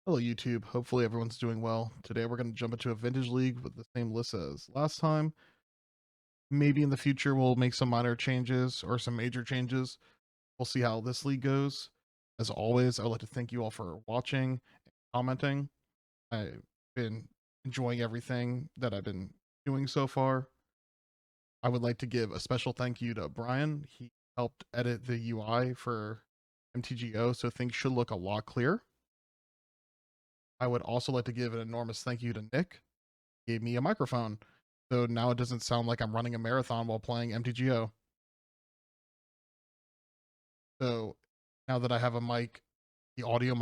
Hello, YouTube. Hopefully, everyone's doing well. Today, we're going to jump into a vintage league with the same list as last time. Maybe in the future, we'll make some minor changes or some major changes. We'll see how this league goes. As always, I would like to thank you all for watching and commenting. I've been enjoying everything that I've been doing so far. I would like to give a special thank you to Brian. He helped edit the UI for MTGO, so things should look a lot clearer. I would also like to give an enormous thank you to Nick. He gave me a microphone, so now it doesn't sound like I'm running a marathon while playing MTGO. So now that I have a mic, the audio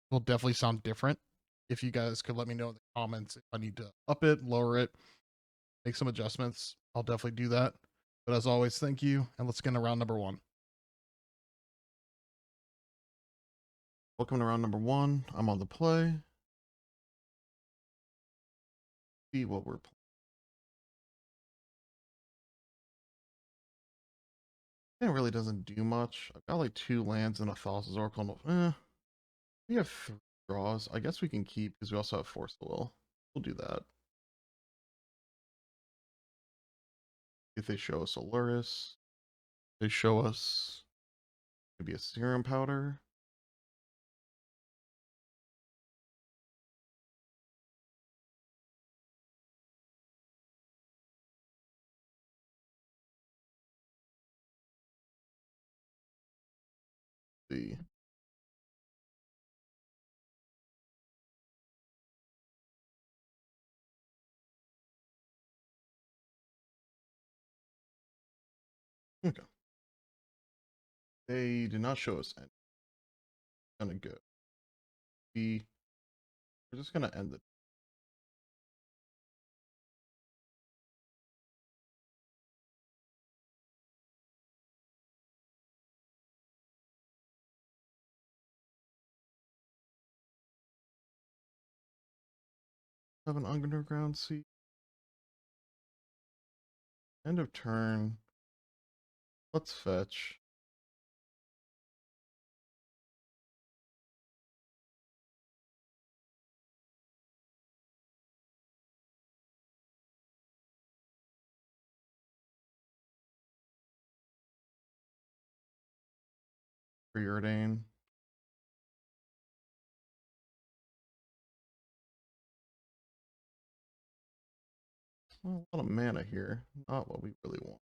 will definitely sound different. If you guys could let me know in the comments if I need to up it, lower it, make some adjustments, I'll definitely do that. But as always, thank you, and let's get into round number one. Welcome to round number one. I'm on the play. See what we're playing. It really doesn't do much. I've got like 2 lands and a Thassa's Oracle. We have 3 draws. I guess we can keep because we also have Force the Will. We'll do that. If they show us a Lurrus, they show us maybe a Serum Powder. Let's see. Okay. They did not show us any. Gonna go. We're just gonna end it. Have an underground seat. End of turn. Let's fetch. Preordain. Well, a lot of mana here. Not what we really want.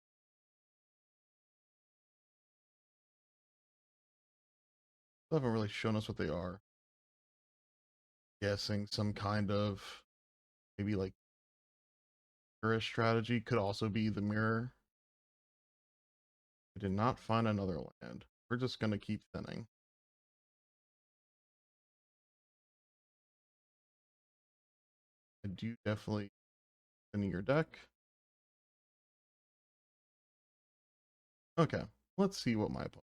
They haven't really shown us what they are. Guessing some kind of maybe like mirror strategy could also be the mirror. I did not find another land. We're just gonna keep thinning. I do definitely thinning your deck. Okay, let's see what my opponent.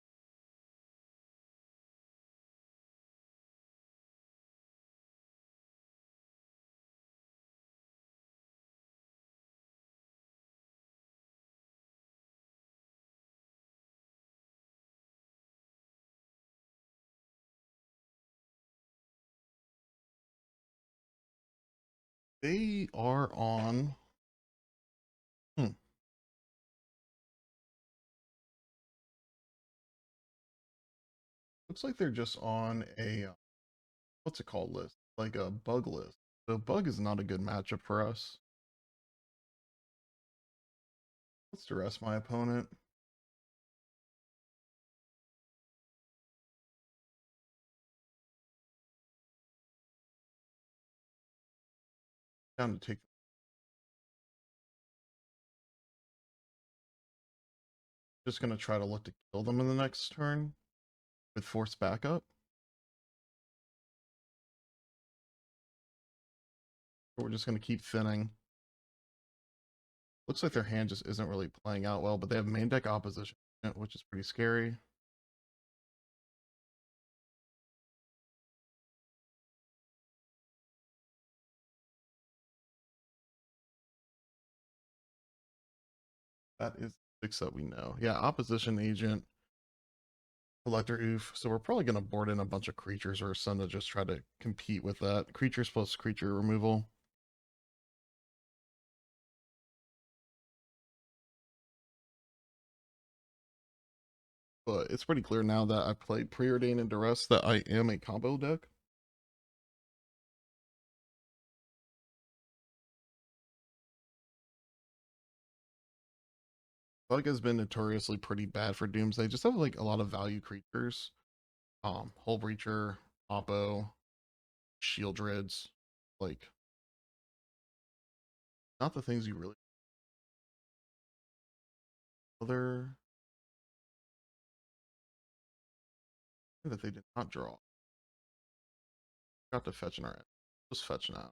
They are on. Looks like they're just on a what's it called list, like a bug list. So bug is not a good matchup for us. Let's duress my opponent. Down to take. Just gonna try to look to kill them in the next turn with force backup. We're just gonna keep thinning. Looks like their hand just isn't really playing out well, but they have main deck opposition, which is pretty scary. That is 6 that we know. Yeah, opposition agent. Collector Oof. So we're probably going to board in a bunch of creatures or send to just try to compete with that. Creatures plus creature removal. But it's pretty clear now that I played Preordain and Duress that I am a combo deck. Bug has been notoriously pretty bad for Doomsday. Just have like a lot of value creatures. Hull Breacher, Oppo, Shield Rids, like not the things you really other that they did not draw. Got to fetch in our end. Just fetch now.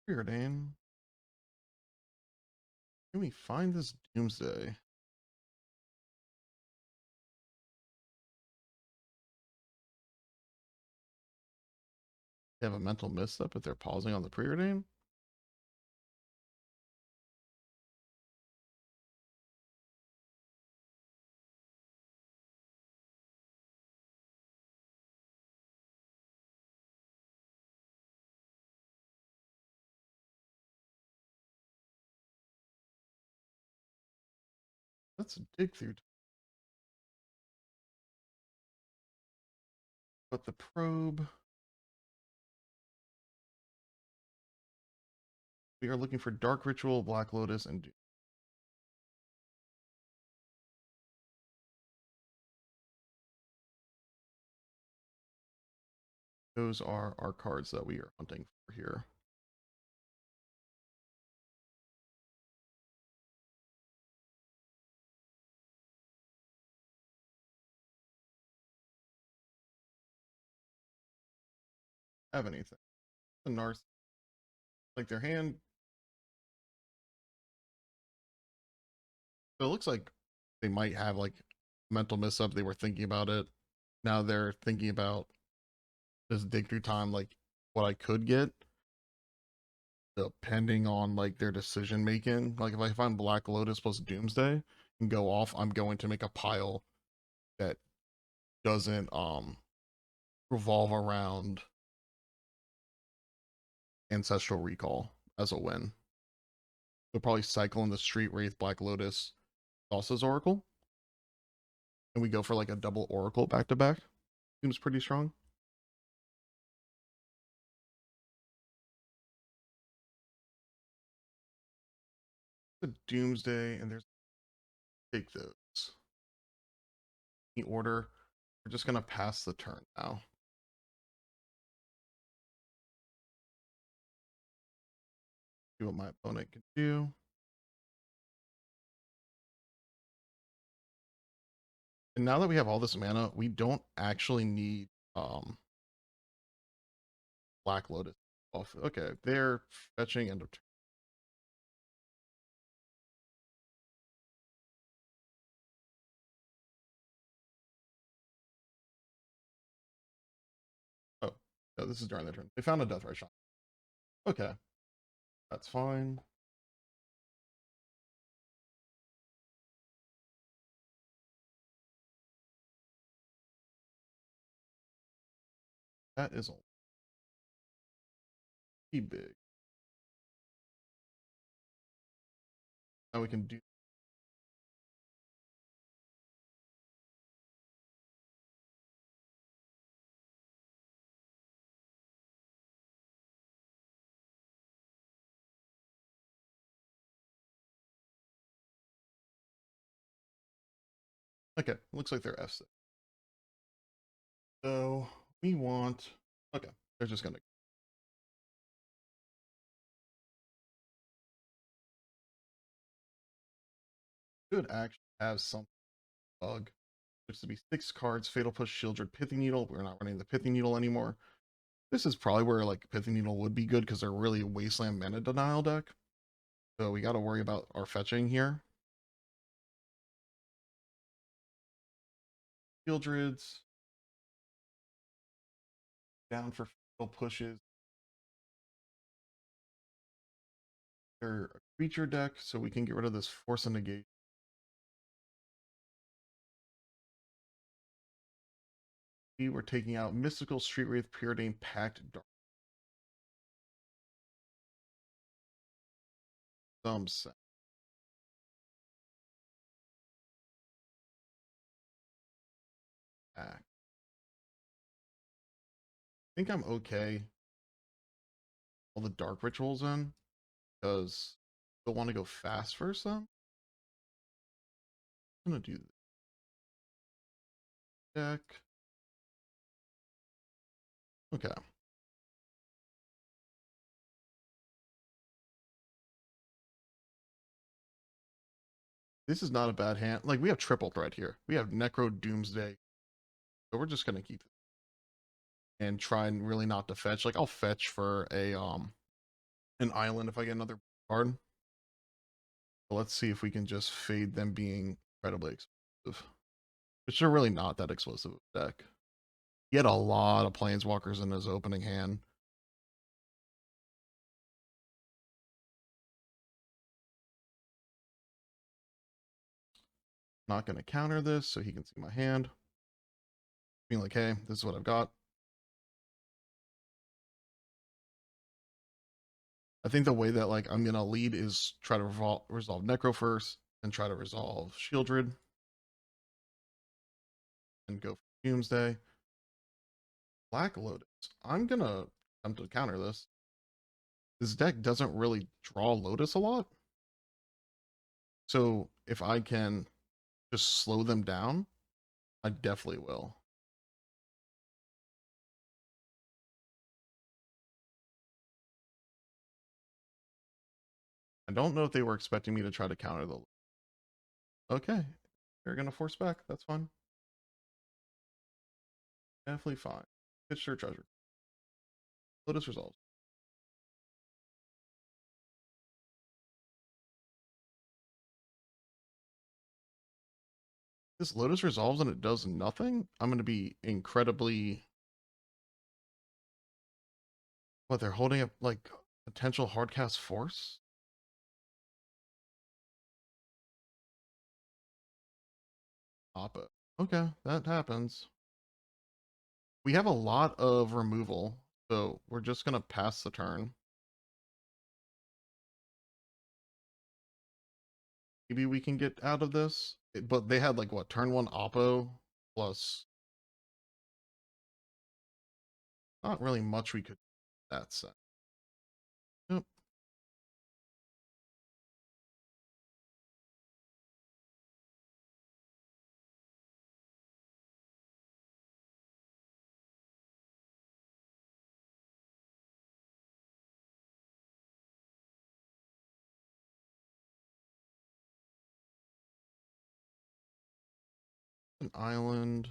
Preordain. Can we find this Doomsday? They have a mental misstep if they're pausing on the Preordain. Let's dig through. But the probe. We are looking for Dark Ritual, Black Lotus, and Doom. Those are our cards that we are hunting for here. Have anything. The Narth, like their hand. So it looks like they might have like mental misstep. They were thinking about it. Now they're thinking about this dig through time, like what I could get, depending on like their decision making. Like if I find Black Lotus plus Doomsday and go off, I'm going to make a pile that doesn't revolve around Ancestral Recall as a win. They'll probably cycle in the Street Wraith, Black Lotus, Thassa's Oracle. And we go for like a double Oracle back to back. Seems pretty strong. The Doomsday, and there's take those. In order. We're just gonna pass the turn now. See what my opponent can do. And now that we have all this mana, we don't actually need Black Lotus off. Okay, they're fetching end of turn. Oh, no, this is during the turn. They found a Deathray shot. Okay, that's fine. That is a big. Now we can do. Okay, looks like they're F6. So we want. Okay, they're just gonna. Could actually have some bug. There's to be 6 cards: Fatal Push, Shieldred, Pithing Needle. We're not running the Pithing Needle anymore. This is probably where like Pithing Needle would be good because they're really a Wasteland Mana Denial deck. So we got to worry about our fetching here. Shieldreds down for Fatal Pushes. They're a creature deck so we can get rid of this Force and Negate. We're taking out Mystical Street Wraith, Preordained Pact, Dark. Some set. I think I'm okay. All the dark rituals in because I want to go fast first. Though I'm gonna do the deck. Okay. This is not a bad hand. Like, we have triple threat here. We have Necro Doomsday. So we're just gonna keep it and try and really not to fetch. Like, I'll fetch for a an island if I get another card. But let's see if we can just fade them being incredibly explosive. Which are really not that explosive deck. He had a lot of planeswalkers in his opening hand. Not going to counter this so he can see my hand. Being like, hey, this is what I've got. I think the way that like I'm going to lead is try to resolve Necro first, and try to resolve Shieldred. And go for Doomsday. Black Lotus. I'm going to attempt to counter this. This deck doesn't really draw Lotus a lot. So if I can just slow them down, I definitely will. I don't know if they were expecting me to try to counter the... Okay, they're going to force back. That's fine. Definitely fine. Pitch their treasure. Lotus resolves. This Lotus resolves and it does nothing. I'm going to be incredibly... What, they're holding up like potential hardcast force? Oppa. Okay, that happens. We have a lot of removal, so we're just going to pass the turn. Maybe we can get out of this. But they had like what, turn 1 Oppo plus... Not really much we could do that set. Yep. An island.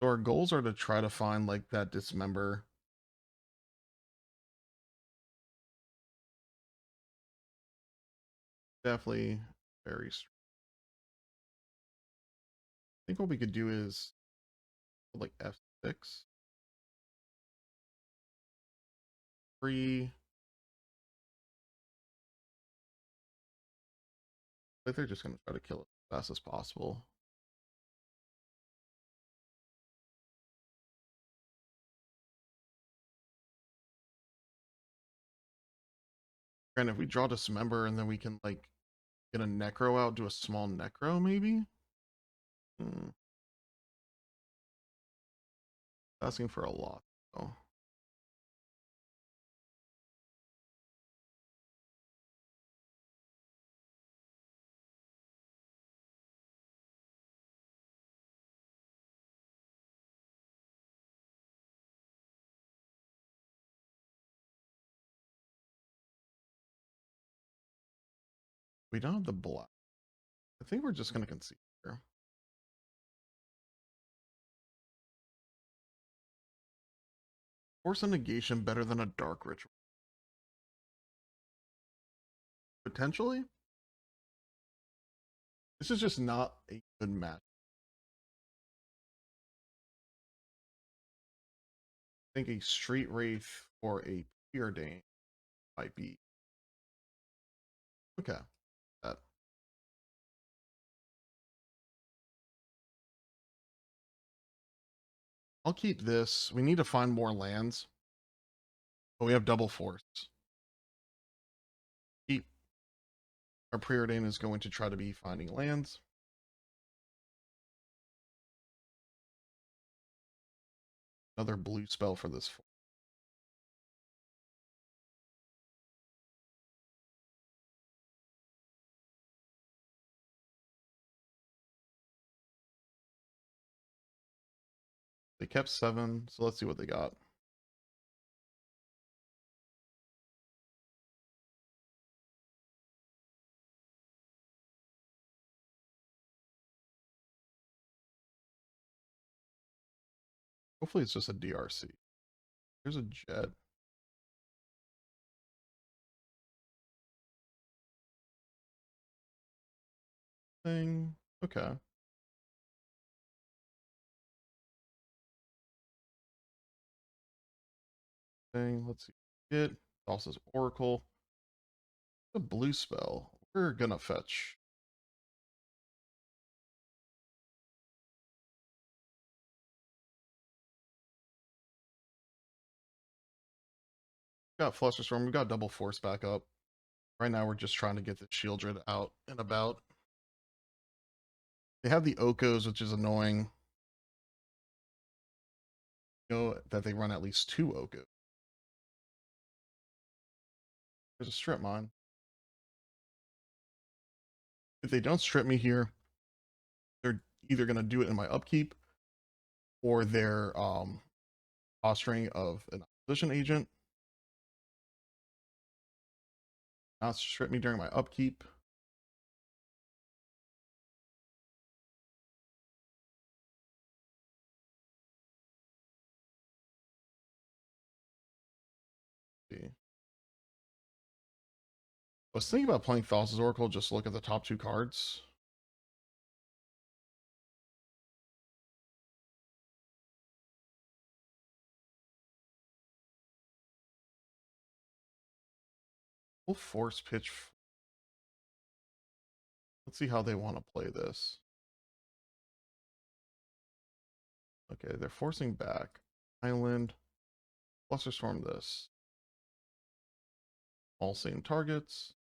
So our goals are to try to find like that dismember. Definitely very strong. I think what we could do is like F6. Free. I think they're just gonna try to kill it as fast as possible. And if we draw dismember and then we can like get a necro out, do a small necro maybe? Asking for a lot though. We don't have the black. I think we're just gonna concede here. Force a negation better than a dark ritual. Potentially. This is just not a good match. think a Street Wraith or a Preordain might be. Okay. That. I'll keep this. We need to find more lands. But we have double force. Keep. Our Preordain is going to try to be finding lands. Another blue spell for this. They kept 7, so let's see what they got. Hopefully it's just a DRC. Here's a jet. Thing. Okay. Thing. Let's see. It also says Oracle. A blue spell. We're gonna fetch. Got Flusterstorm. We got double force back up. Right now we're just trying to get the Shieldred out and about. They have the Okos, which is annoying. You know that they run at least 2 Okos. There's a strip mine. If they don't strip me here, they're either going to do it in my upkeep or they're posturing of an opposition agent. Not strip me during my upkeep. See. I was thinking about playing Thassa's Oracle, just look at the top 2 cards. We'll force pitch. Let's see how they want to play this. Okay, they're forcing back. Island. Flusterstorm this. All same targets.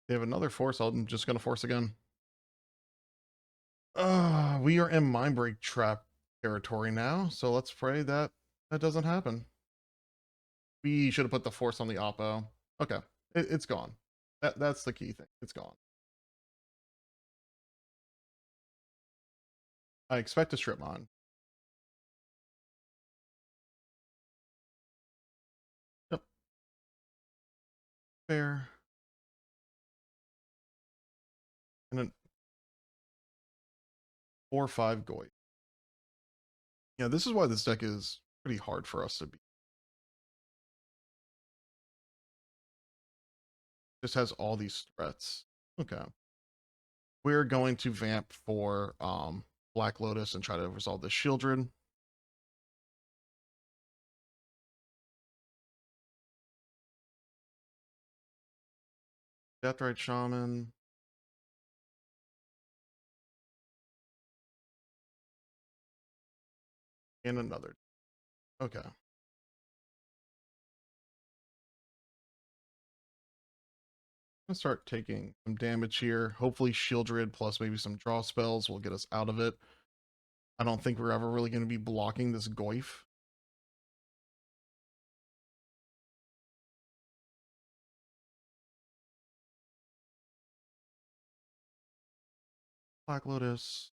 They have another force. I'm just going to force again. We are in Mindbreak Trap territory now, so let's pray that that doesn't happen. We should have put the force on the oppo. Okay, it's gone. That's the key thing. It's gone. I expect a strip mine. Yep. Fair. And then 4/5 Goy. Yeah, this is why this deck is pretty hard for us to beat. Just has all these threats. Okay. We're going to vamp for Black Lotus and try to resolve the Shieldred. Deathrite Shaman. And another. Okay. I'm gonna start taking some damage here. Hopefully Shieldred plus maybe some draw spells will get us out of it. I don't think we're ever really going to be blocking this Goyf. Black Lotus.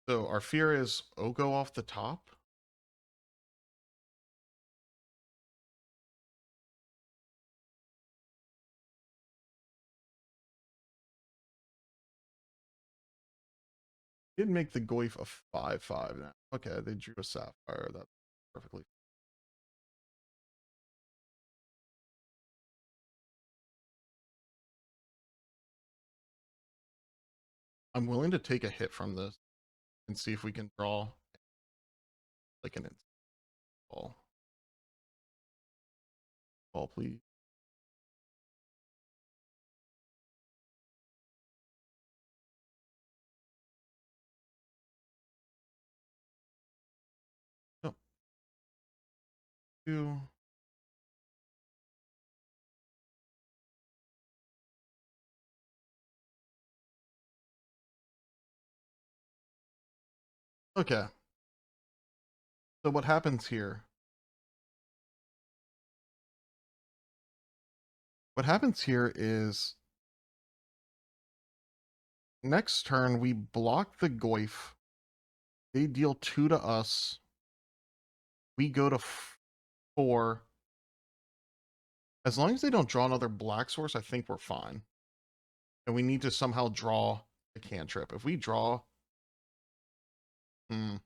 So our fear is Oko off the top. Did make the Goyf a 5/5 now. Okay, they drew a Sapphire. That's perfectly. I'm willing to take a hit from this and see if we can draw like an ball. Ball, please. No. 2. Okay. So what happens here? What happens here is next turn we block the Goyf. They deal 2 to us. We go to 4. As long as they don't draw another black source, I think we're fine. And we need to somehow draw a cantrip. If we draw, we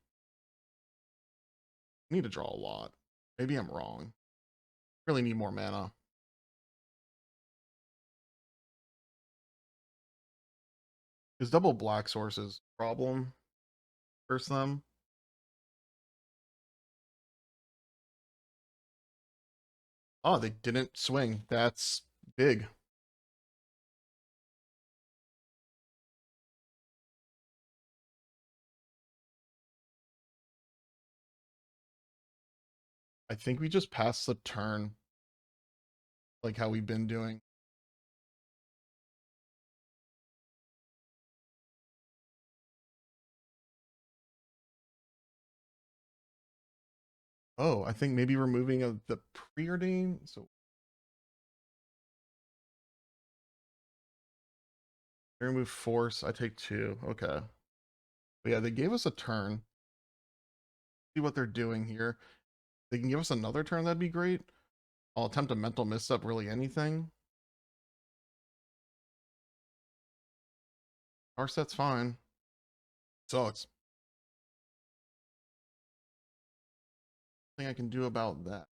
need to draw a lot. Maybe I'm wrong. Really need more mana. His double black source is a problem versus them. Oh, they didn't swing. That's big. I think we just passed the turn like how we've been doing. Oh, I think maybe removing the preordain. So remove force. I take 2. Okay. But yeah, they gave us a turn. See what they're doing here. They can give us another turn. That'd be great. I'll attempt a mental misstep. Really anything. Our set's fine. Sucks. Nothing I can do about that.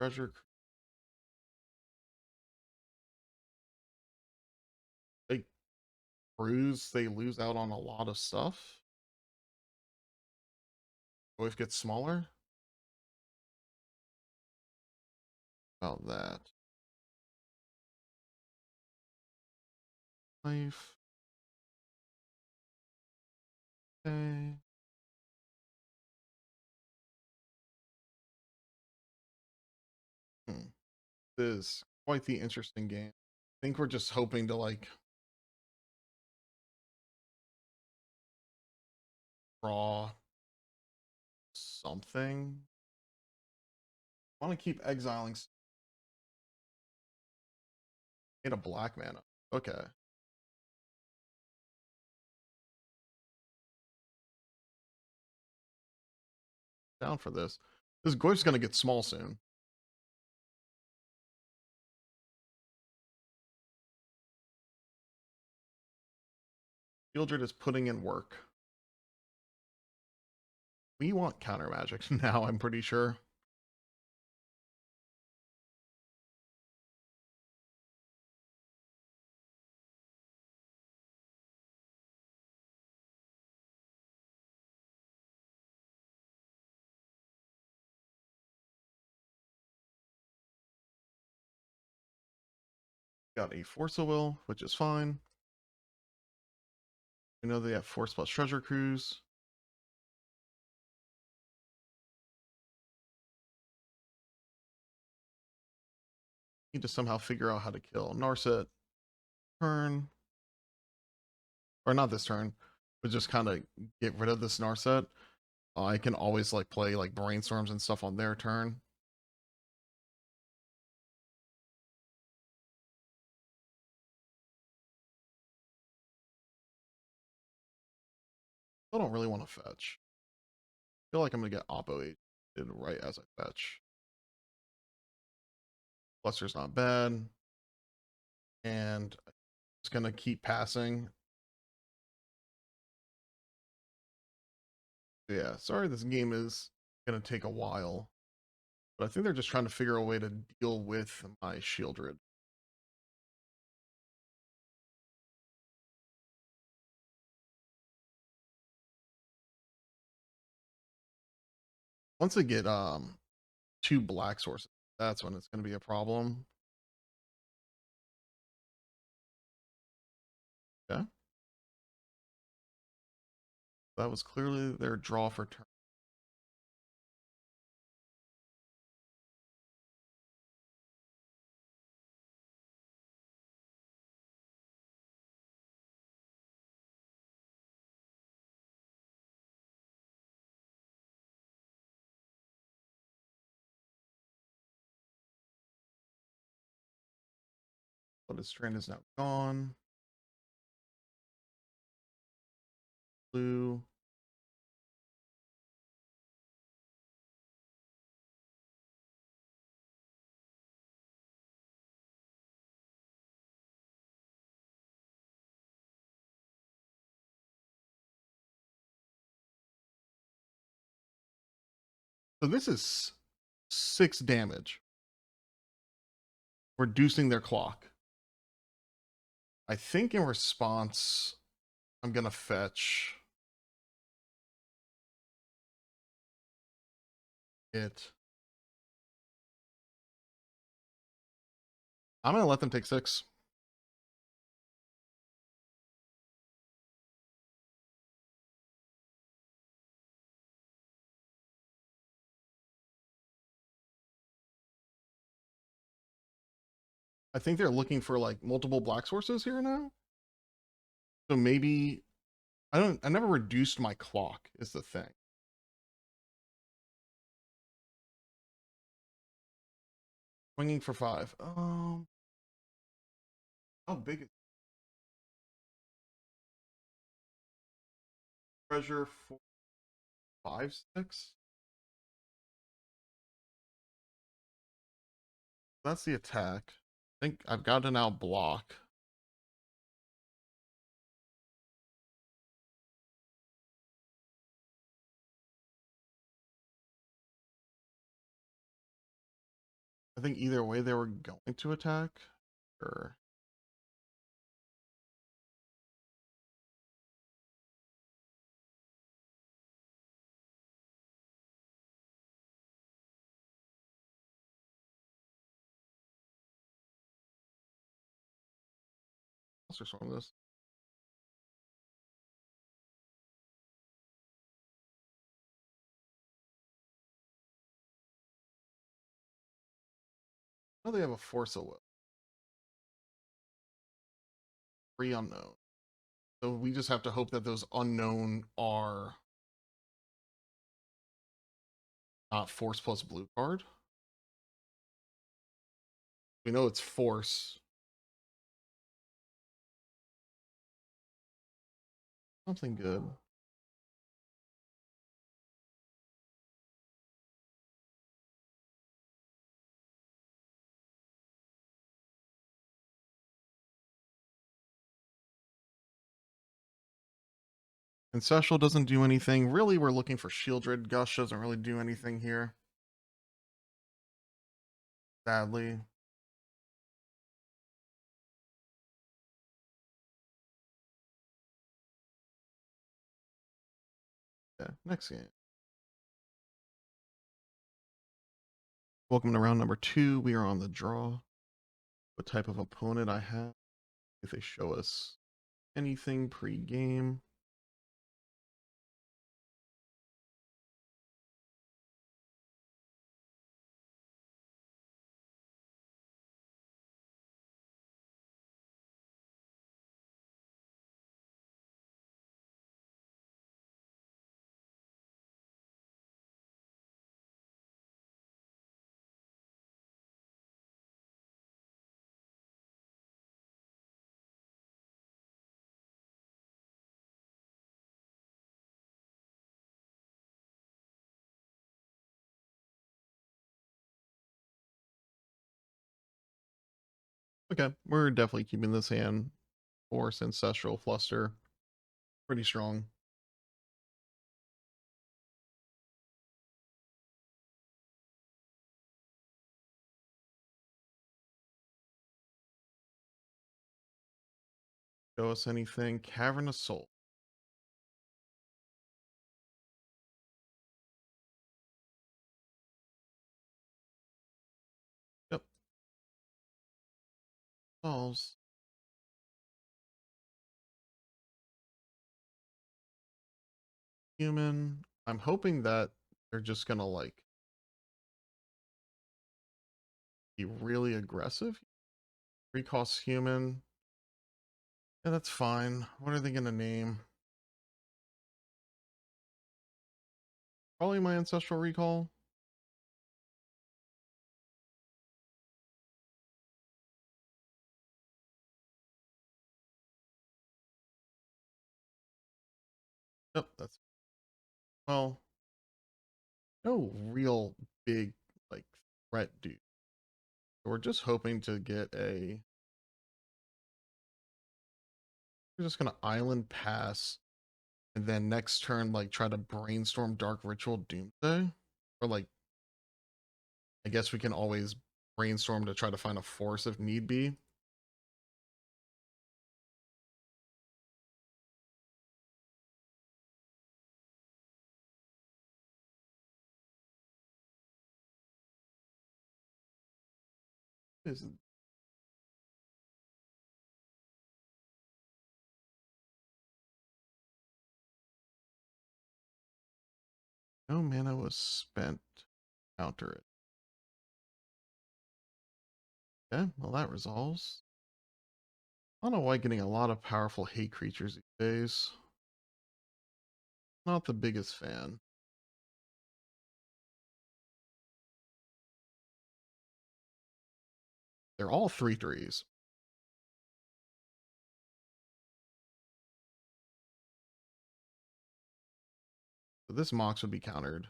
Treasure. They cruise. They lose out on a lot of stuff. Wave gets smaller. About that. Life. Okay. This is quite the interesting game. I think we're just hoping to like draw something. I want to keep exiling. Get a black mana. Okay. Down for this. This Goyf's gonna get small soon. Fieldred is putting in work. We want counter magic now, I'm pretty sure. Got a Force of Will, which is fine. We know they have Force plus Treasure Cruise. Need to somehow figure out how to kill Narset. Turn. Or not this turn, but just kind of get rid of this Narset. I can always like play like brainstorms and stuff on their turn. I don't really want to fetch. I feel like I'm gonna get Oppo 8 right as I fetch. Cluster's not bad. And it's gonna keep passing. Yeah, sorry this game is gonna take a while, but I think they're just trying to figure a way to deal with my Shieldred. Once they get two black sources, that's when it's gonna be a problem. Yeah. That was clearly their draw for turn. But his strain is now gone. Blue. So this is 6 damage, reducing their clock. I think in response, I'm gonna fetch it. I'm gonna let them take 6. I think they're looking for like multiple black sources here now. So maybe I never reduced my clock is the thing. Swinging for 5. How big is treasure for 5, 6? That's the attack. I think I've got to now block. I think either way they were going to attack. Or let's just run this. Oh, they have a force of will. 3 unknown. So we just have to hope that those unknown are not force plus blue card. We know it's force. Something good. Ancestral doesn't do anything. Really, we're looking for Shieldred. Gush doesn't really do anything here. Sadly. Yeah, next game. Welcome to round number 2. We are on the draw. What type of opponent I have? If they show us anything pre-game. Okay, we're definitely keeping this hand. Force, Ancestral, Fluster. Pretty strong. Show us anything. Cavernous Soul. Yep. Solves. Human. I'm hoping that they're just gonna like be really aggressive. Recost human. Yeah, that's fine. What are they gonna name? Probably my ancestral recall. Yep, that's well, no real big like threat, dude. We're just hoping to get a. We're just gonna island pass, and then next turn like try to brainstorm Dark Ritual Doomsday, or like I guess we can always brainstorm to try to find a force if need be. Is no mana was spent. Counter it. Okay, well that resolves. I don't know why getting a lot of powerful hate creatures these days. Not the biggest fan. They're all 3/3s. So this Mox would be countered.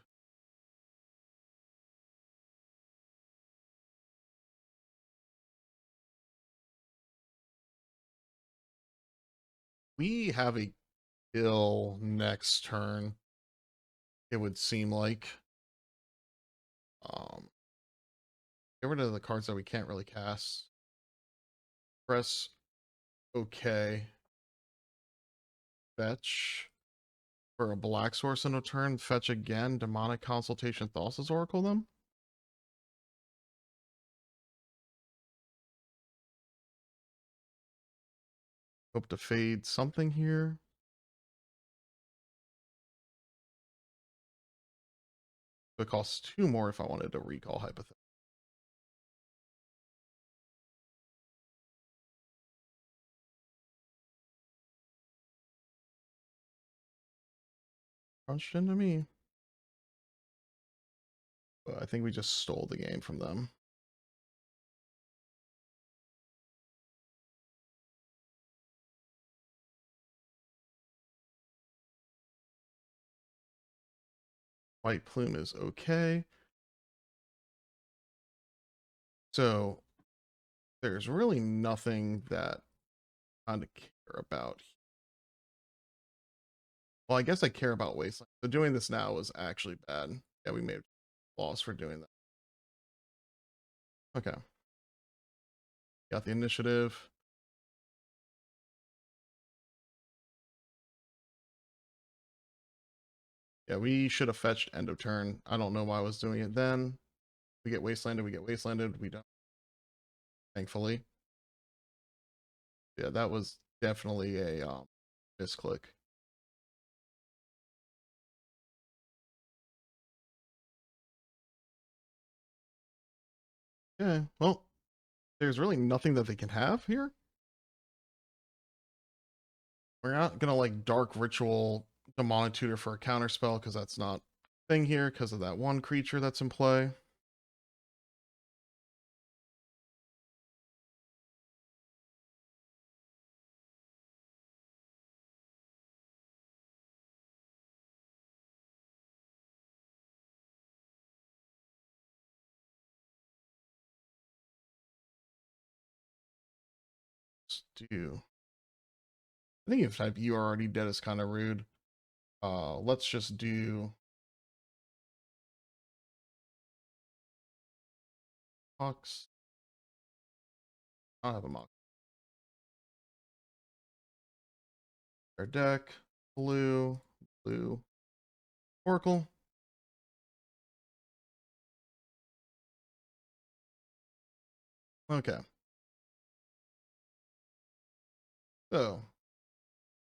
We have a kill next turn. It would seem like. Get rid of the cards that we can't really cast. Press OK. Fetch for a black source in a turn. Fetch again. Demonic Consultation Thassa's Oracle them. Hope to fade something here. It costs 2 more if I wanted to recall hypothetically. Crunched into me. But I think we just stole the game from them. White Plume is okay. So there's really nothing that I kind of care about. Well, I guess I care about Wasteland. So doing this now was actually bad. Yeah, we made a loss for doing that. Okay. Got the initiative. Yeah, we should have fetched end of turn. I don't know why I was doing it then. We get Wastelanded, we get Wastelanded, we don't. Thankfully. Yeah, that was definitely a misclick. Yeah, well, there's really nothing that they can have here. We're not gonna like Dark Ritual Demonic Tutor for a counter spell because that's not a thing here because of that one creature that's in play. Let's do. I think if type you are already dead is kind of rude. Let's just do Mox. I don't have a Mox. Our deck, blue, Oracle. Okay. So,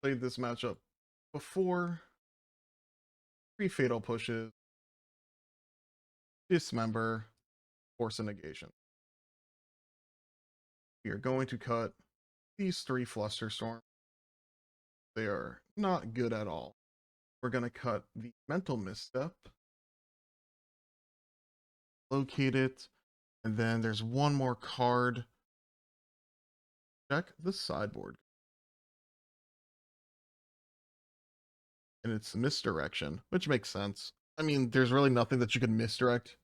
played this matchup before. 3 fatal pushes, dismember, force a negation. We are going to cut these 3 Flusterstorm. They are not good at all. We're going to cut the mental misstep, locate it, and then there's one more card. Check the sideboard. And it's misdirection, which makes sense. I mean, there's really nothing that you can misdirect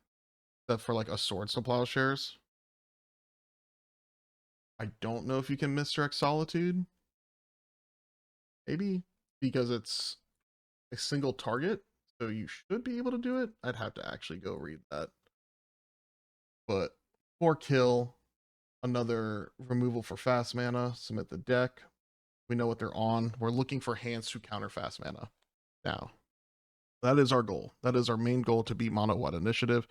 except for like a Swords to Plowshares. I don't know if you can misdirect Solitude. Maybe because it's a single target, so you should be able to do it. I'd have to actually go read that. But 4 kill, another removal for fast mana, submit the deck. We know what they're on. We're looking for hands to counter fast mana. Now, that is our goal. That is our main goal to beat Mono White Initiative,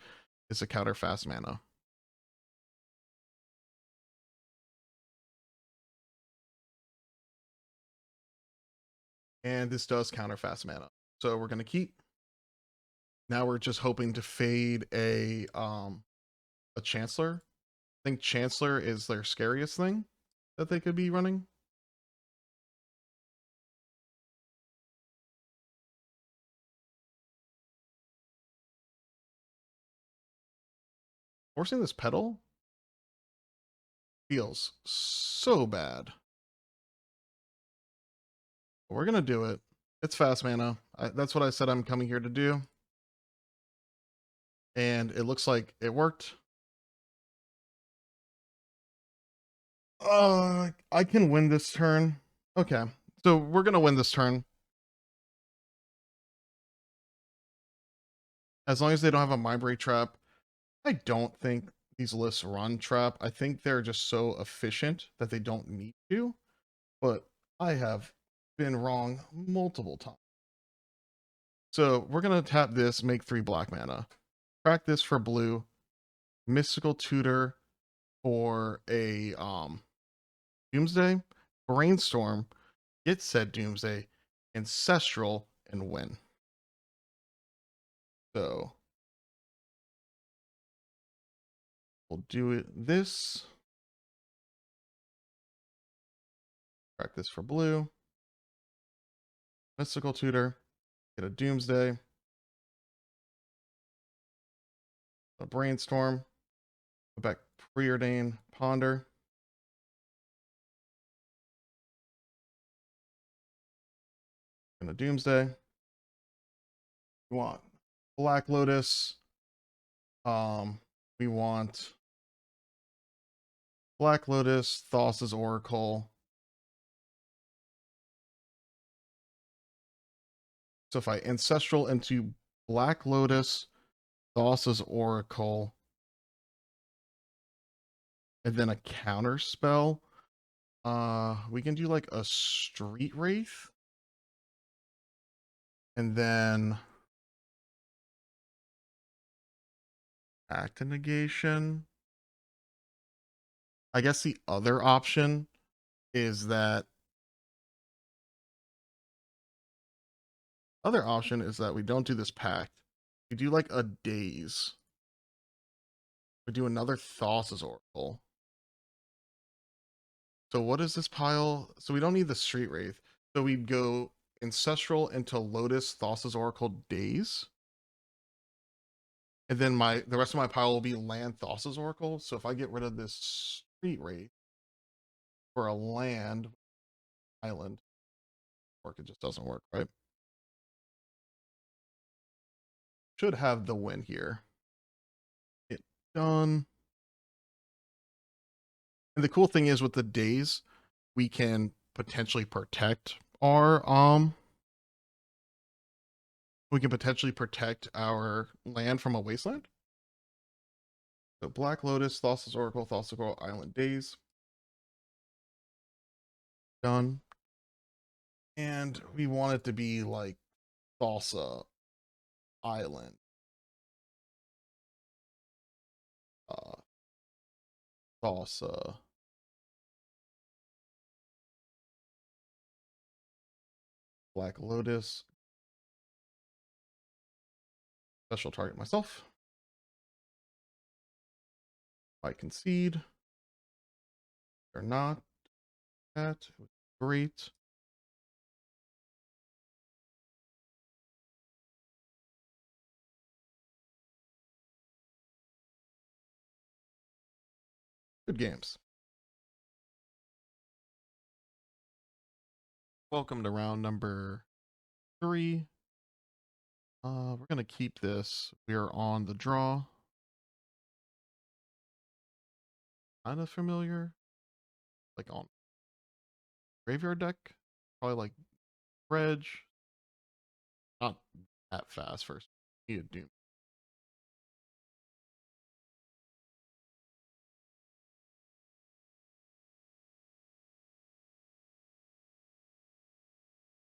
is to counter fast mana. And this does counter fast mana. So we're going to keep. Now we're just hoping to fade a Chancellor. I think Chancellor is their scariest thing that they could be running. Forcing this pedal feels so bad. We're going to do it. It's fast mana. That's what I said I'm coming here to do. And it looks like it worked. I can win this turn. Okay, so we're going to win this turn. As long as they don't have a Mind Break Trap. I don't think these lists run Trap. I think they're just so efficient that they don't need to. But I have been wrong multiple times. So we're going to tap this, make 3 black mana. Crack this for blue. Mystical Tutor for a Doomsday. Brainstorm, get said Doomsday. Ancestral, and win. So we'll do it this. Crack this for blue. Mystical Tutor. Get a Doomsday. A Brainstorm. Go back Preordain, Ponder. And a Doomsday. We want Black Lotus. We want Black Lotus, Thassa's Oracle. So if I Ancestral into Black Lotus, Thassa's Oracle, and then a counter spell, we can do like a Street Wraith. And then Act of Negation. I guess the other option is that we don't do this pact. We do like a Daze. We do another Thassa's Oracle. So what is this pile? So we don't need the Street Wraith. So we'd go Ancestral into Lotus, Thassa's Oracle, Daze. And then the rest of my pile will be land, Thassa's Oracle. So if I get rid of this Street Wraith for a land, island, it just doesn't work, right? Should have the win here. It done. And the cool thing is with the Daze, we can potentially protect our land from a wasteland. So Black Lotus, Thassa's Oracle, Island, Daze. Done. And we want it to be like Salsa Island. Uh, Salsa Black Lotus. Special target myself. I concede. They're not. That great. Good games. Welcome to round number 3. We're gonna keep this. We are on the draw. Kind of familiar, like on graveyard deck. Probably like Dredge. Not that fast first. Need a Doom.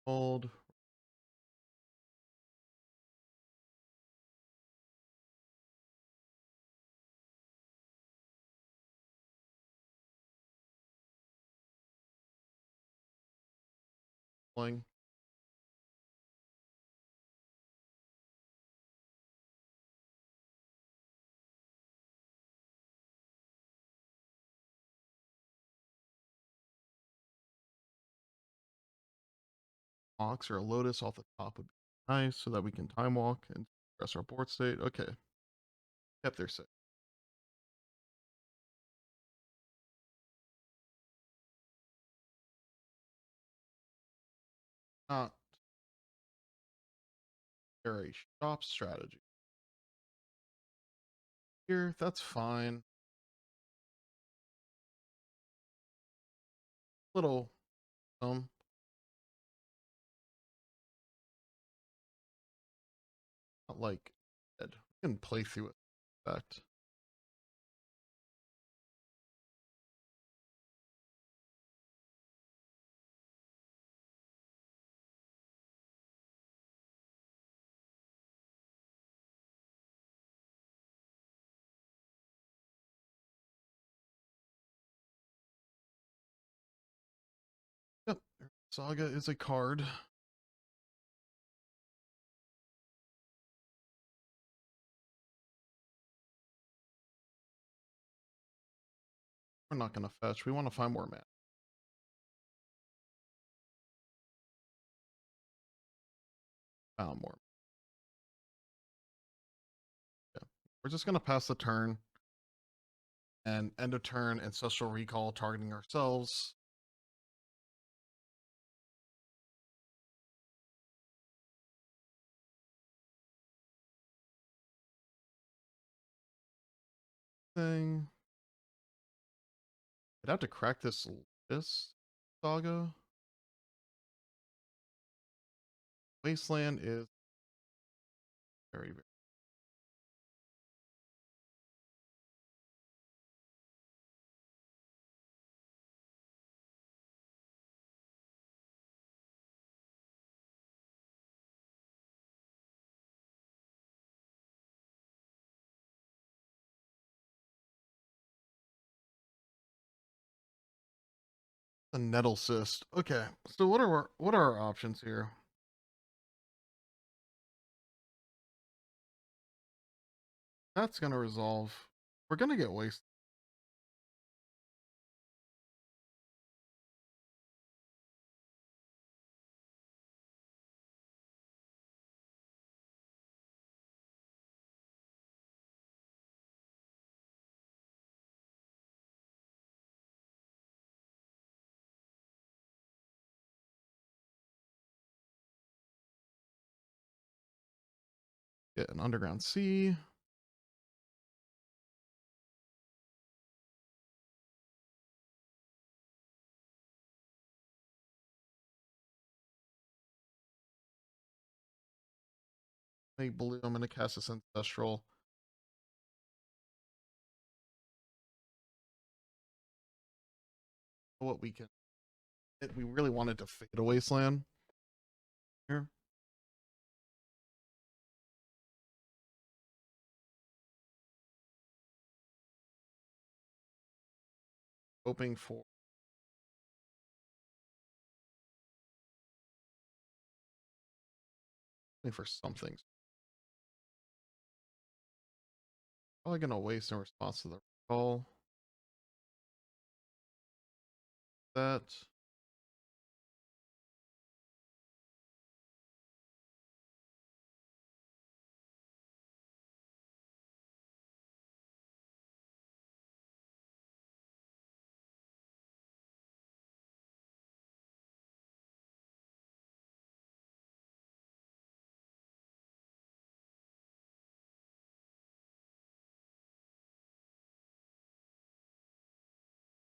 Hold. Playing. Ox or a Lotus off the top would be nice so that we can time walk and press our board state. Okay. Kept their six. Not very shop strategy. Here, that's fine. Little not like dead. We can play through it. Fact. Yep. Saga is a card. We're not gonna fetch. We want to find more mana. Found more. Yeah. We're just gonna pass the turn and end of turn ancestral recall targeting ourselves. Thing. I'd have to crack this saga. Wasteland is very. A nettle cyst. Okay, so what are our options here? That's gonna resolve. We're gonna get wasted. Get an underground sea. Make blue. I'm gonna cast this ancestral. What we can. We really wanted to fade a wasteland. here. Hoping for something. Probably gonna waste in response to the call. That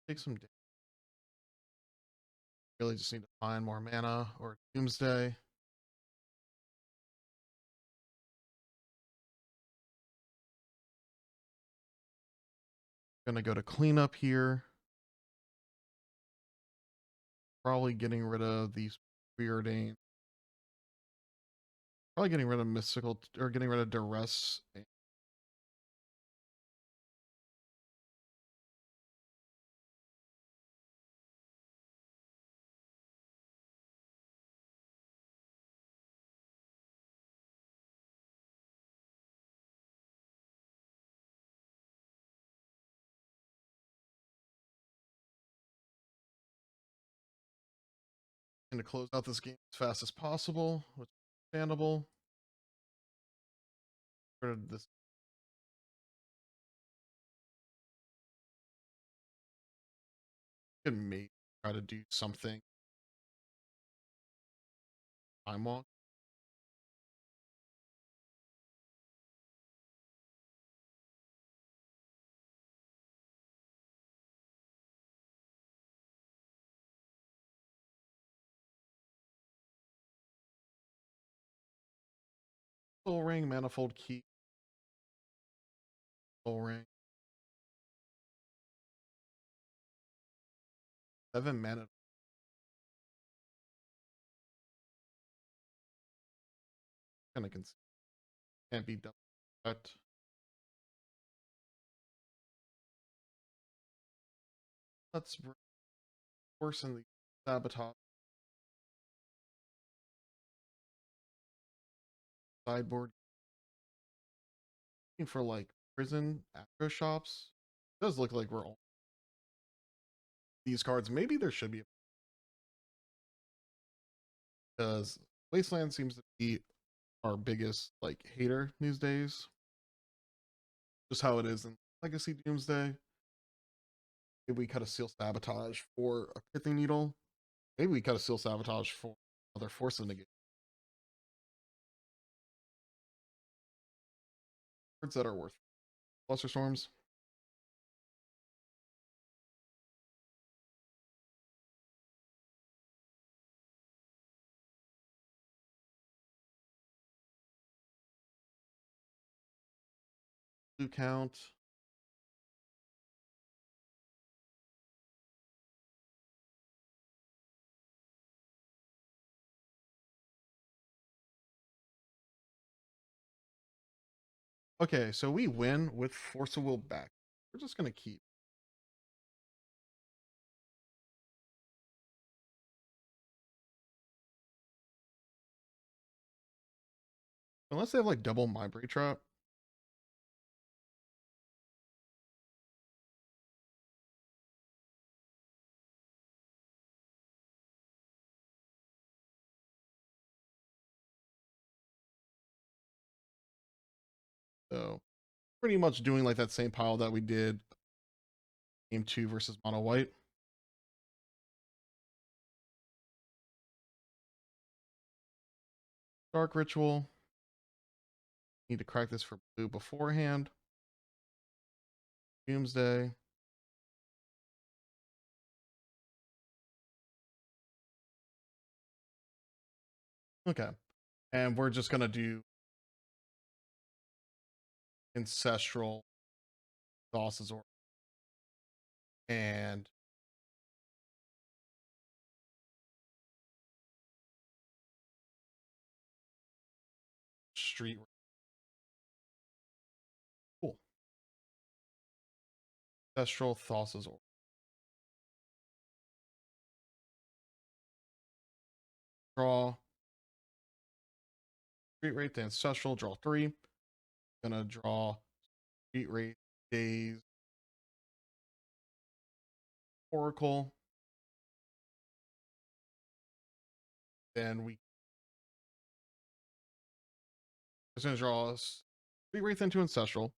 take some. Really just need to find more mana or Doomsday. Gonna go to cleanup here. Probably getting rid of these preordained. Probably getting rid of mystical or getting rid of duress. And to close out this game as fast as possible, which is understandable. Rid of this. Can maybe try to do something. Time walk. Soul ring, manifold key. Soul ring. 7 mana. Kind of can't be done. But let's worsen the sabotage. Sideboard. Looking for like prison Aggro Shops. It does look like we're all these cards. Maybe there should be, because Wasteland seems to be our biggest like hater these days. Just how it is in Legacy Doomsday. Maybe we cut a Seal Sabotage for a Pithing Needle. Maybe we cut a Seal Sabotage for another Force of Negation. Cards that are worth Cluster Storms. Blue count. Okay, so we win with Force of Will back. We're just gonna keep. Unless they have like double Mindbreak Trap. So pretty much doing like that same pile that we did game 2 versus Mono White. Dark Ritual. Need to crack this for blue beforehand. Doomsday. Okay. And we're just gonna do Ancestral Sauces or and street. Cool. Ancestral Thassa's Oracle. Draw. Street Wraith to Ancestral, draw 3. Gonna draw Street Wraith, Daze, Oracle. Then we just gonna draw us Street Wraith into Ancestral.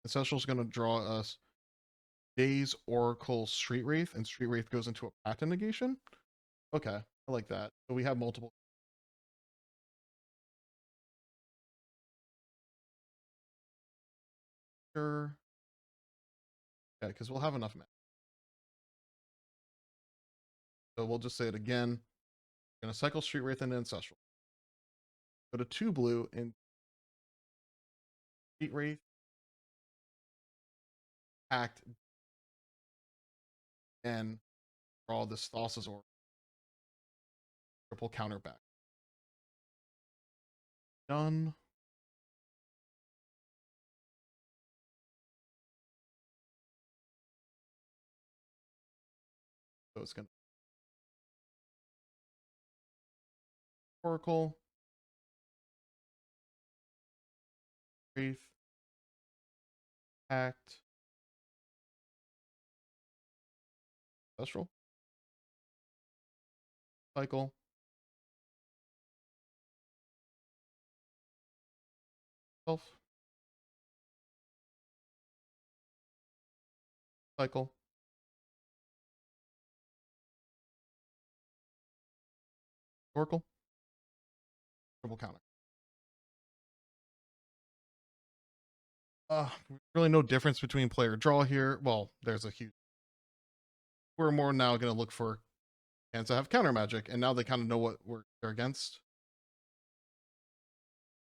Ancestral's gonna draw us Daze, Oracle, Street Wraith, and Street Wraith goes into a Pact negation. Okay, I like that. So we have multiple. Sure. Yeah, because we'll have enough mana. So we'll just say it again. We're gonna cycle Street Wraith into Ancestral. Go to 2 blue and Street Wraith, Pact, and draw this Thassa's Oracle. Triple counter back. Done. So it's gonna Oracle, Wraith, Pact, Ancestral, cycle, self, cycle, Oracle, triple counter. Really no difference between player draw here. Well, there's a huge. We're more now going to look for hands that have counter magic, and now they kind of know what they're against.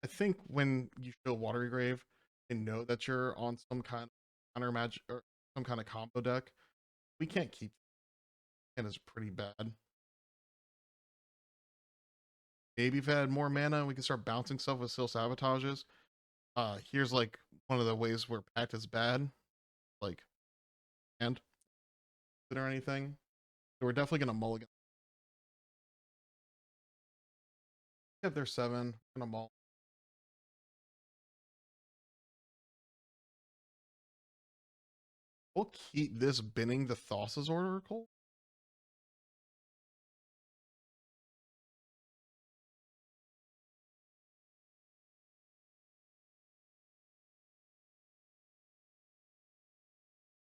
I think when you show Watery Grave, they know that you're on some kind of counter magic or some kind of combo deck. We can't keep it, and it's pretty bad. Maybe if it had more mana, we can start bouncing stuff with Seal Sabotages. Here's like one of the ways where Pact is bad, like, and or anything. So we're definitely gonna mulligan. If they're 7, we're gonna mull. We'll keep this binning the Thassa's Oracle.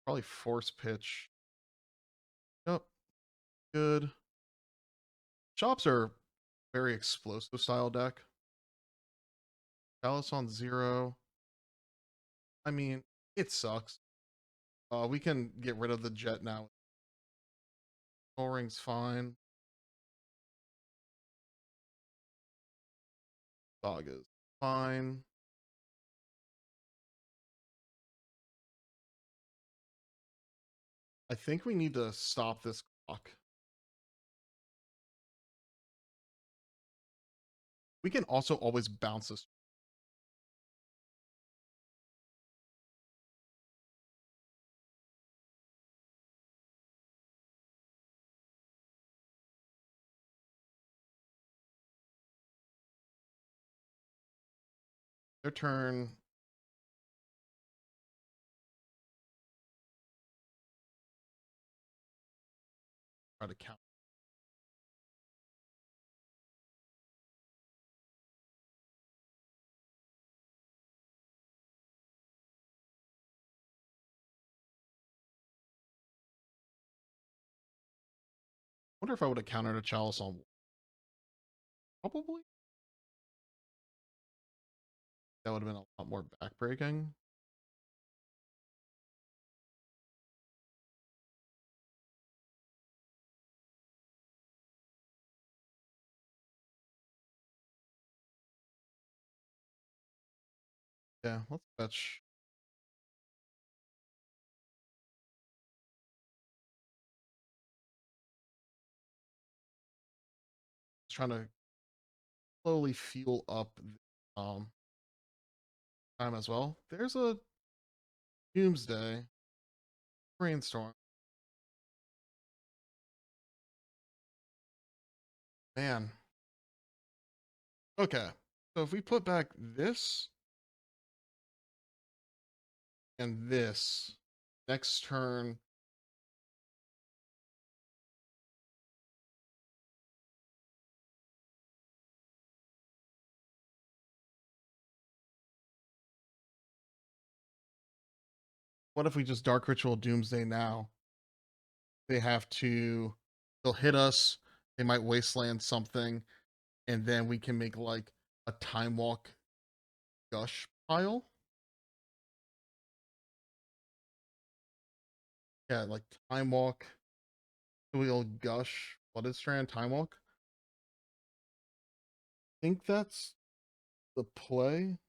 Probably Force Pitch. Yep. Good. Shops are very explosive style deck. Chalice on 0. I mean, it sucks. We can get rid of the jet now. Soul Ring's fine. Saga's fine. I think we need to stop this clock. We can also always bounce this. Their turn. Try to count. Wonder if I would have countered a Chalice on. Probably. That would have been a lot more backbreaking. Yeah, let's fetch. Trying to slowly fuel up um time as well. There's a Doomsday brainstorm. Man. Okay. So if we put back this and this next turn, what if we just Dark Ritual Doomsday now? They have to, they'll hit us, they might wasteland something, and then we can make like a Time Walk Gush pile. Yeah, like Time Walk. We'll Gush. What is Strand? Time Walk? I think that's the play.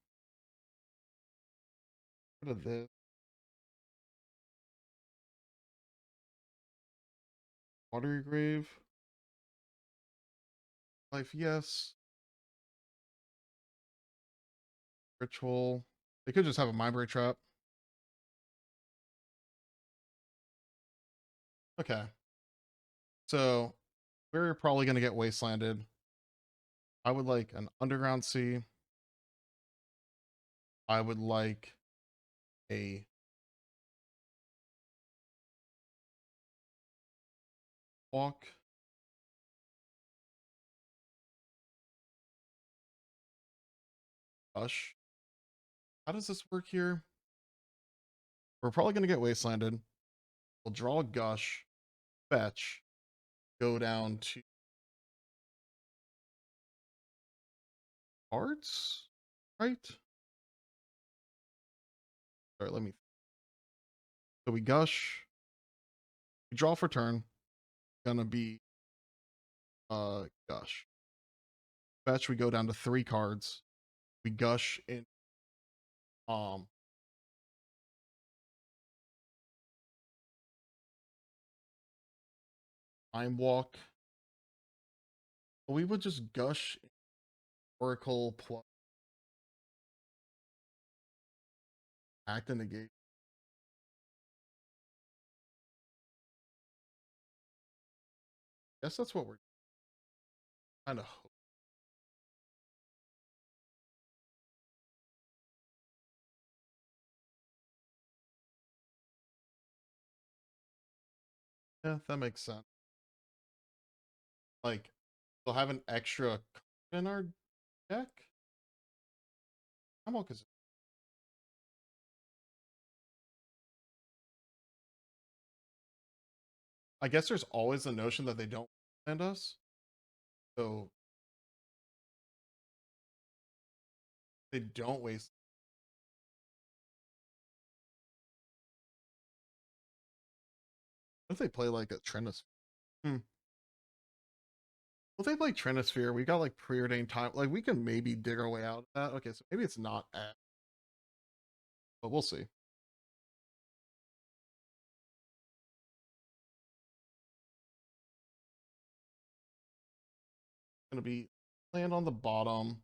What is this? Watery Grave. Life, yes. Ritual. They could just have a Mind Break Trap. Okay. So we're probably going to get Wastelanded. I would like an Underground Sea. I would like a Walk. Gush. How does this work here? We're probably going to get Wastelanded. We'll draw a Gush. Fetch. Go down to cards, right? All right, let me. So we Gush. We draw for turn. Gonna be Gush. Fetch. We go down to 3 cards. We Gush in um Time Walk. We would just Gush Oracle plus Act and Negate. Guess that's what we're kind of. Yeah, that makes sense. Like, we'll have an extra card in our deck. Time Walk is. I guess there's always the notion that they don't send us. So they don't waste. What if they play like a Trinisphere? Hmm. Well, they play Trinisphere. We got like preordained time. Like we can maybe dig our way out of that. Okay, so maybe it's not at, but we'll see. Gonna be land on the bottom.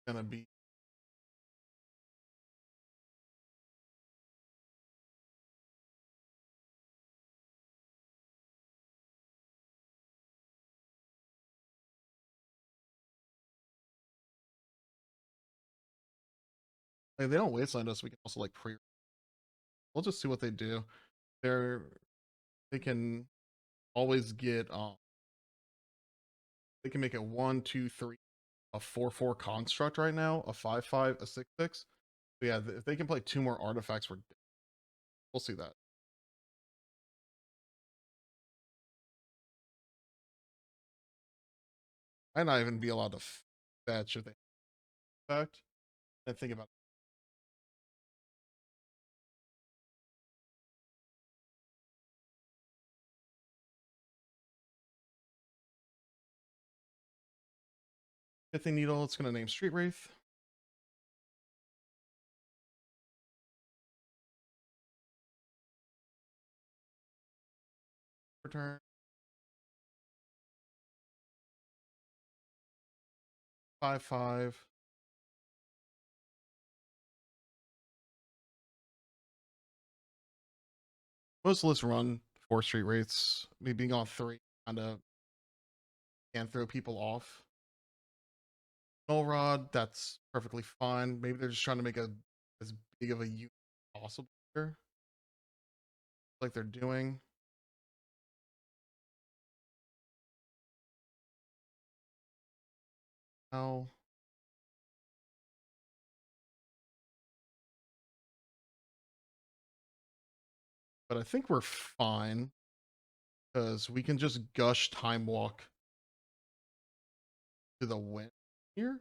Gonna be like they don't wasteland us. We can also like pre. We'll just see what they do. They're they can always get they can make a 1, 2, 3, a 4, 4 construct right now, a 5, 5, a 6, 6. So yeah, if they can play 2 more artifacts, we'll see that. Might not even be allowed to fetch if they fact. And think about Pithing Needle. It's gonna name Street Wraith. Return. 5/5. Most lists run 4 street rates. Me being on 3 kind of can throw people off. Null rod, that's perfectly fine. Maybe they're just trying to make a as big of a unit as possible here, like they're doing. Now, but I think we're fine because we can just gush time walk to the win here.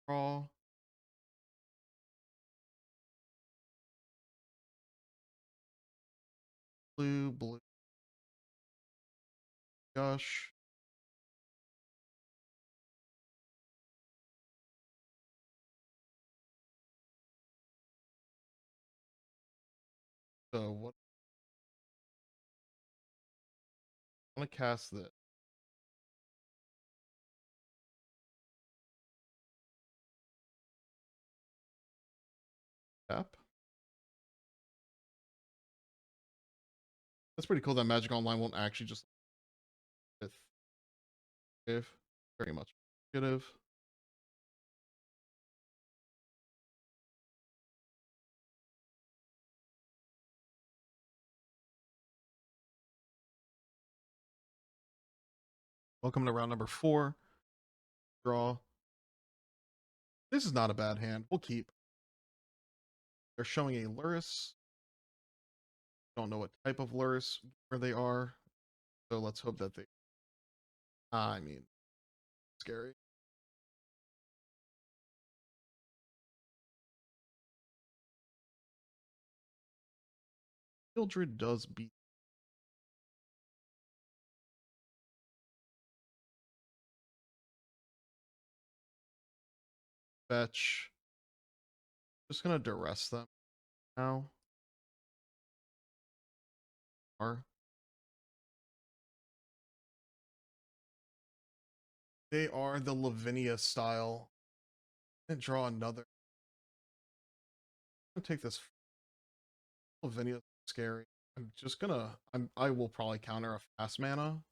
Draw. Blue, blue, gush. So what? I'm gonna cast this. Tap. That's pretty cool that Magic Online won't actually just with if very much negative. Welcome to round number 4. Draw. This is not a bad hand. We'll keep. They're showing a Lurrus. Don't know what type of Lurrus where they are. So let's hope that they. I mean, scary. Mildred does beat. Fetch. Just gonna duress them now. Are they are the Lavinia style. And draw another. I'm gonna take this. Lavinia scary. I'm just gonna. I will probably counter a fast mana,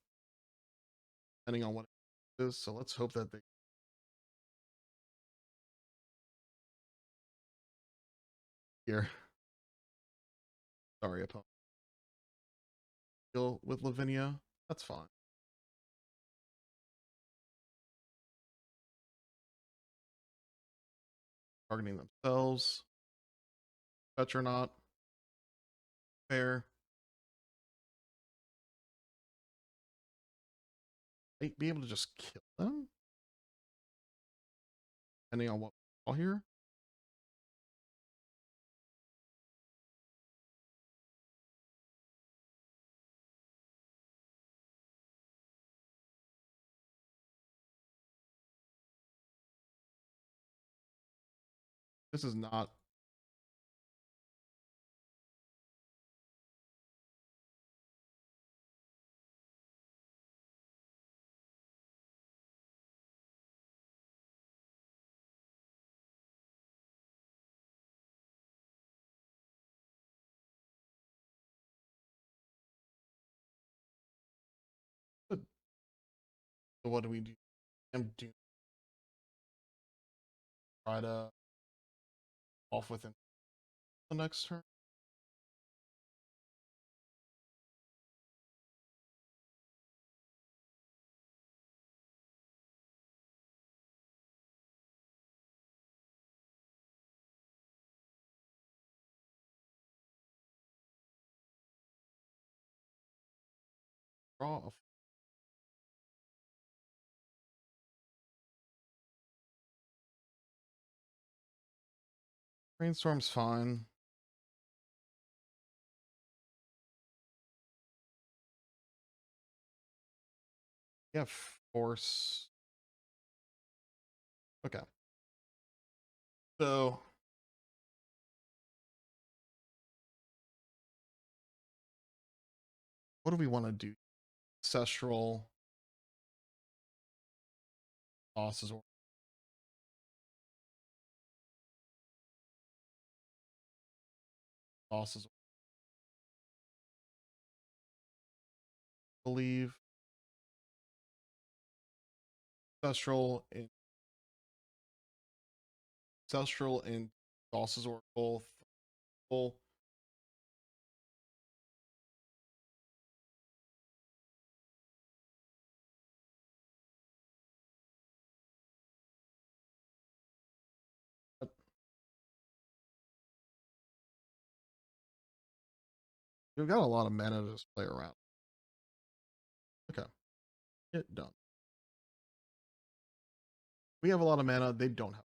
depending on what it is. So let's hope that they here. Sorry, opponent. Deal with Lavinia. That's fine. Targeting themselves. Fetch or not. Fair. Might be able to just kill them. Depending on what we draw here. This is not. Good. So what do we do? I'm do try to off within the next turn. Draw a brainstorm's fine. Yeah, force. Okay. So What do we want to do? Ancestral bosses or bosses, believe ancestral and bosses or both full. We've got a lot of mana to just play around. Okay, get done. We have a lot of mana. They don't have.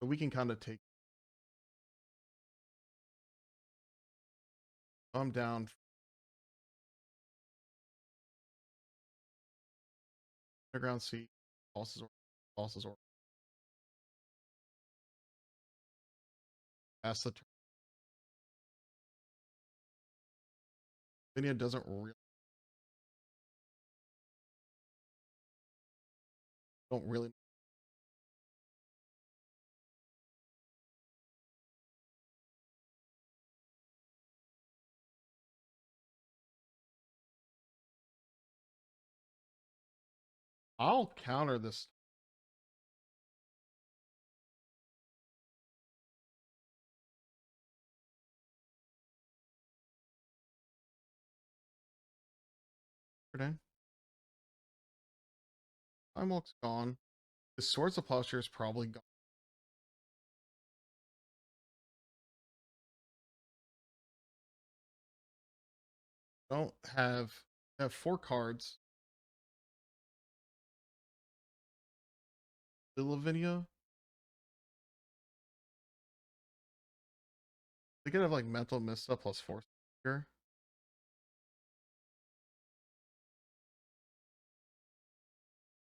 So we can kind of take. Calm down. Underground Sea. Bosses or pass the turn. Vinnia doesn't really. Don't really. I'll counter this. Today. Imulk's gone. The Swords of Plowshare is probably gone. Don't have 4 cards. The Lavinia. They could have like Mental Mista plus 4 here.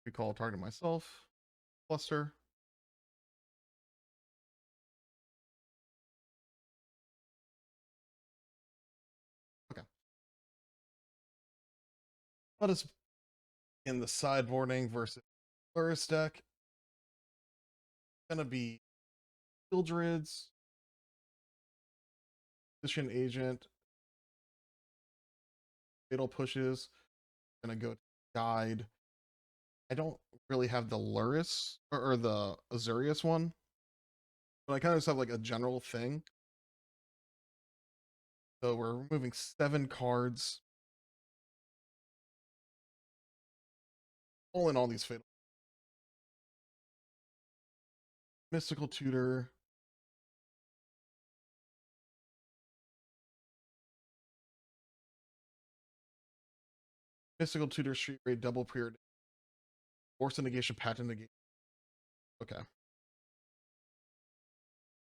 Recall target myself. Cluster. Okay. Let us in the sideboarding versus Lurrus deck. Gonna be Hildred's, Position Agent, Fatal Pushes. Gonna go Guide. I don't really have the Lurrus or the Azurius one, but I kind of just have like a general thing. So we're removing 7 cards. All in all these fatal. Mystical Tutor. Mystical Tutor, Street Raid, Double Period. Force Negation, Patent Negation. Okay. I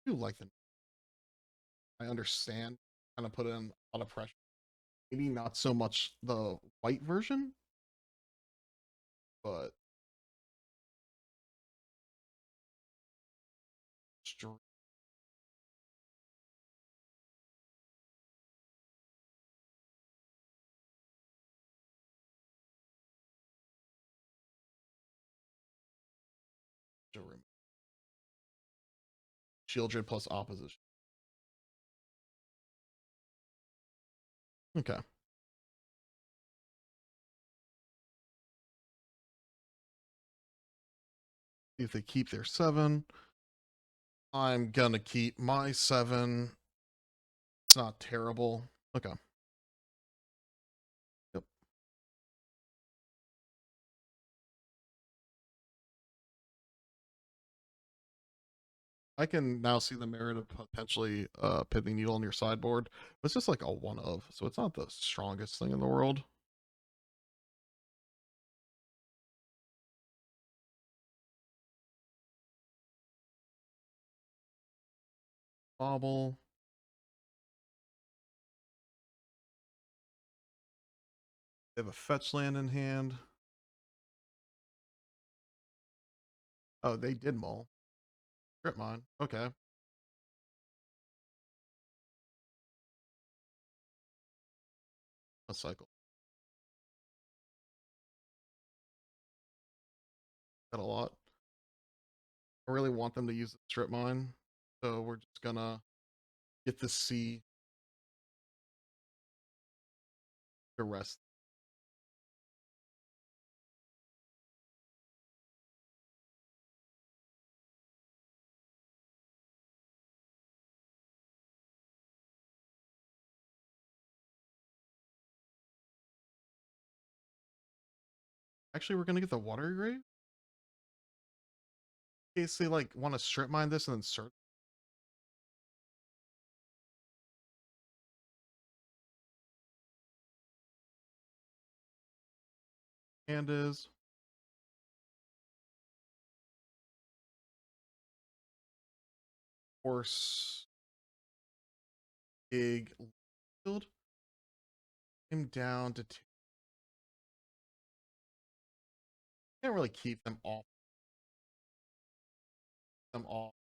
do like them. I understand. Kind of put in a lot of pressure. Maybe not so much the white version, but Shieldred plus opposition. Okay. If they keep their 7, I'm gonna keep my 7. It's not terrible. Okay. Yep. I can now see the merit of potentially Pithing Needle on your sideboard. But it's just like a 1 of, so it's not the strongest thing in the world. Bobble. They have a fetch land in hand. Oh, they did mull. Strip mine. Okay. cycle. That a lot. I really want them to use the strip mine, so we're just gonna get the C to rest. Actually, we're gonna get the water grave. In case they like want to strip mine this and then search. And is horse big field him down to two. Can't really keep them off. Them off,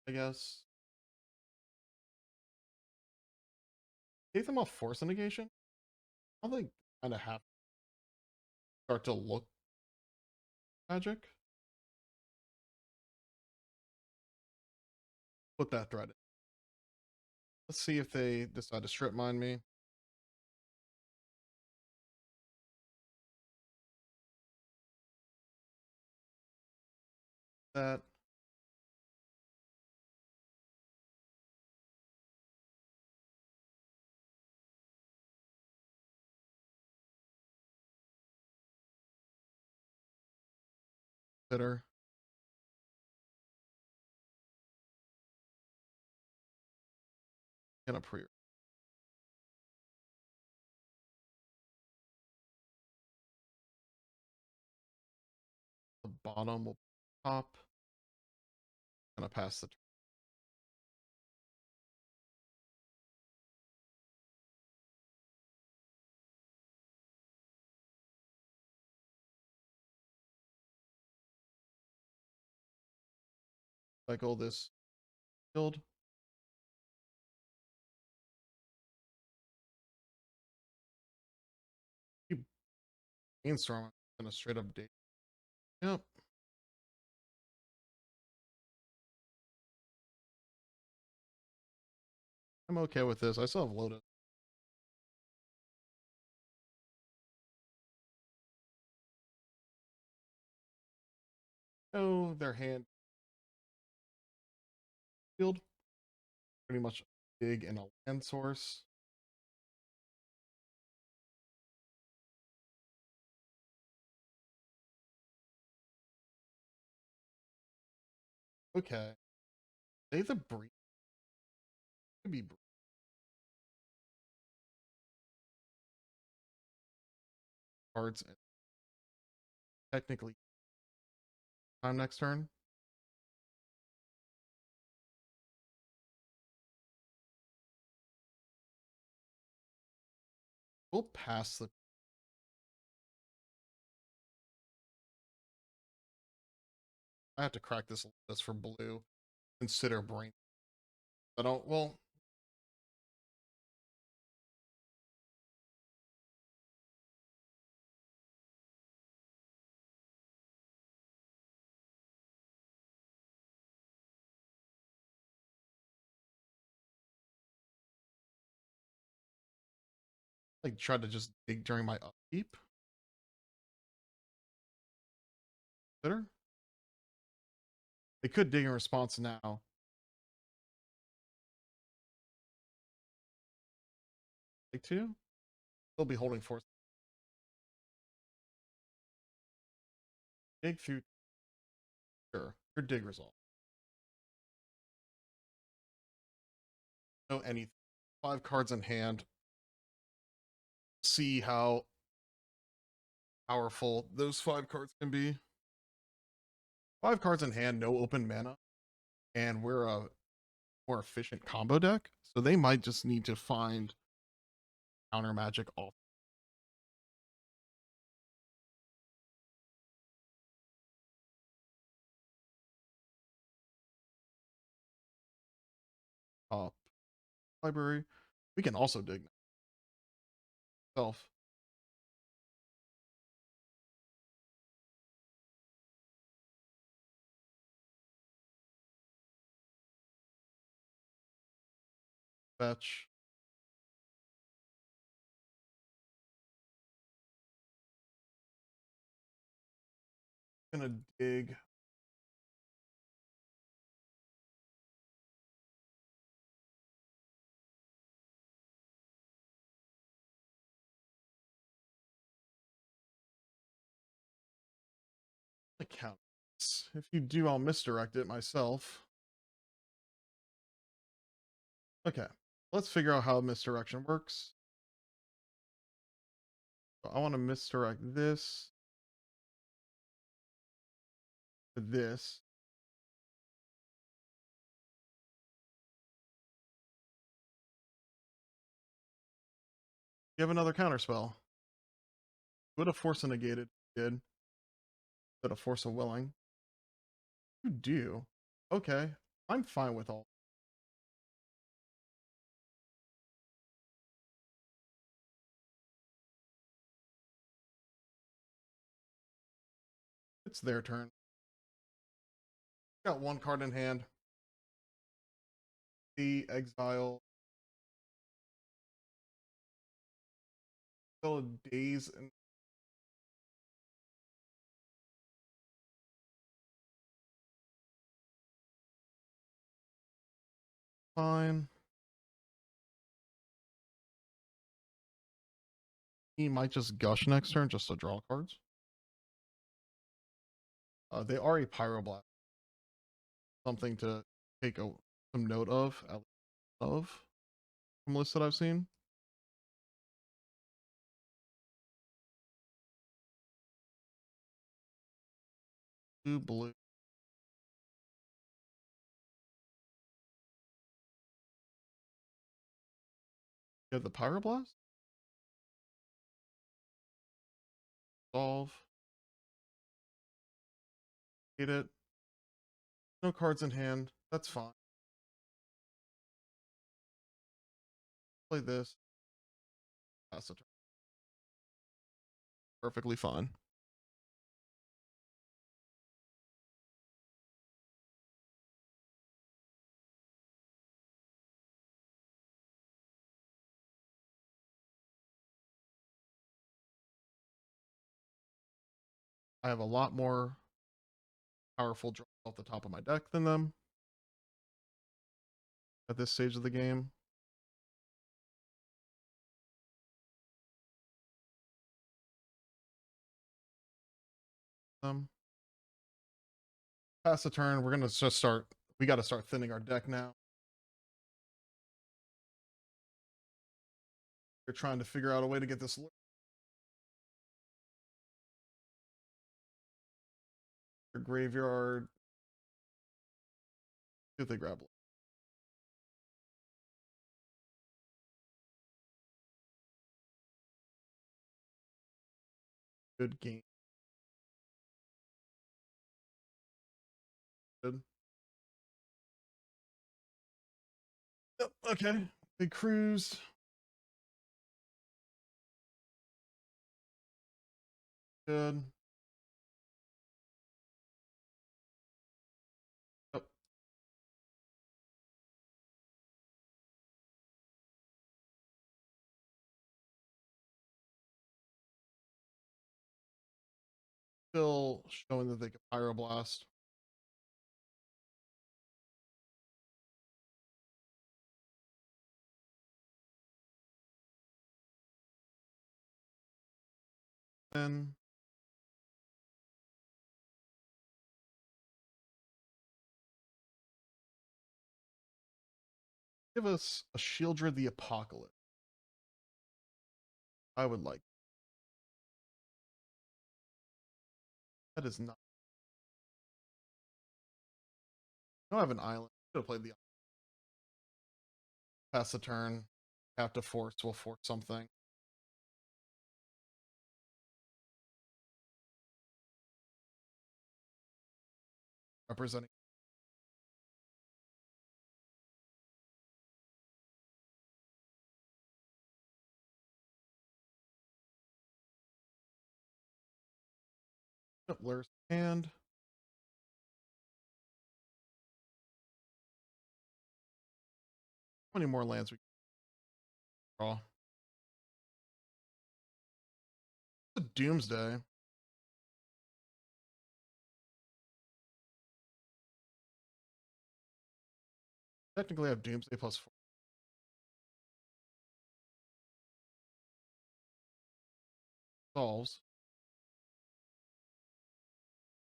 I guess. Take them off force negation. I think kind of have to start to look magic. Put that threat in. Let's see if they decide to strip mine me. That bitter. Gonna pre the bottom will pop. Gonna pass the turn. Cycle this build. You brainstorm. Gonna straight up date. Yep. I'm okay with this. I still have Lotus. Oh, their hand field. Pretty much big in a land source. Okay. They the breed. Could be cards. Technically, time next turn. We'll pass the. I have to crack this list for blue. Consider brain. I don't. Well, like try to just dig during my upkeep. Consider. They could dig in response now. Like two. They'll be holding force. Dig through. Sure. Your dig result. No anything. 5 cards in hand. See how powerful those 5 cards can be. 5 cards in hand, no open mana, and we're a more efficient combo deck. So they might just need to find counter magic off top library. We can also dig. Self. Fetch. Gonna dig. Account. If you do, I'll misdirect it myself. Okay, let's figure out how misdirection works. So I want to misdirect this to this. You have another counterspell. Would have force a negated. Did. But a force a willing. You do. Okay, I'm fine with all. It's their turn. Got one card in hand. The exile. Still a daze and fine. He might just gush next turn just to draw cards. They are a pyroblast. Something to take some note of, at least of, from lists that I've seen. Blue. You have the pyroblast. Solve. Hate it. No cards in hand. That's fine. Play this. Pass the turn. Perfectly fine. I have a lot more powerful draws off the top of my deck than them at this stage of the game. Pass the turn. We're gonna just start. We got to start thinning our deck now. We're trying to figure out a way to get this. Your graveyard. See if they grab. Good game. Good. Yep, okay. They cruised. Good. Yep. Still showing that they can pyroblast. And give us a Shieldred the Apocalypse. I would like. That is not. I don't have an island. Should have played the pass the turn. Have to force. We'll force something. Representing. Lurrus hand. How many more lands we can draw? The Doomsday. Technically, I have Doomsday plus 4. Solves.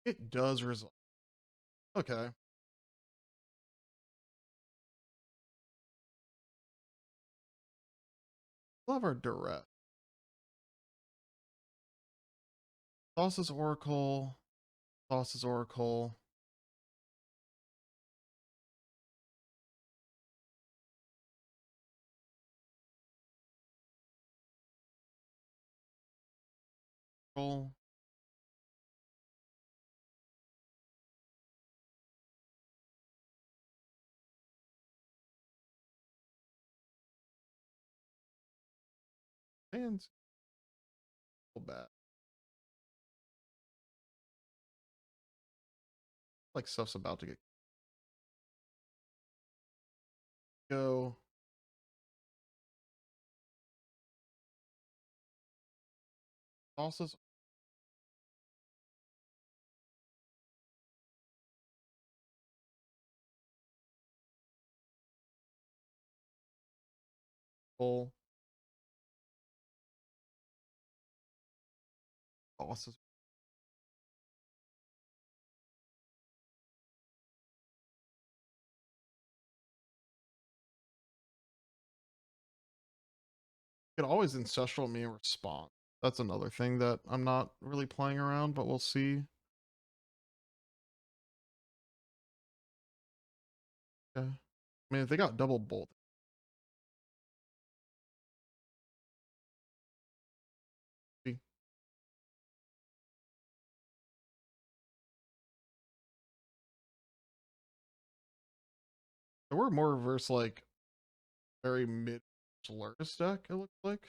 It does resolve. Okay. Love our direct. Sauce's Oracle. Sauce's Oracle. Roll. And bad. Like stuff's about to get go. Sauce's Oracle. Sauce's. Could always ancestral me and respond. That's another thing that I'm not really playing around, but we'll see. Okay. I mean, if they got double bolt, there were more reverse, like very mid Lurrus deck. It looks like.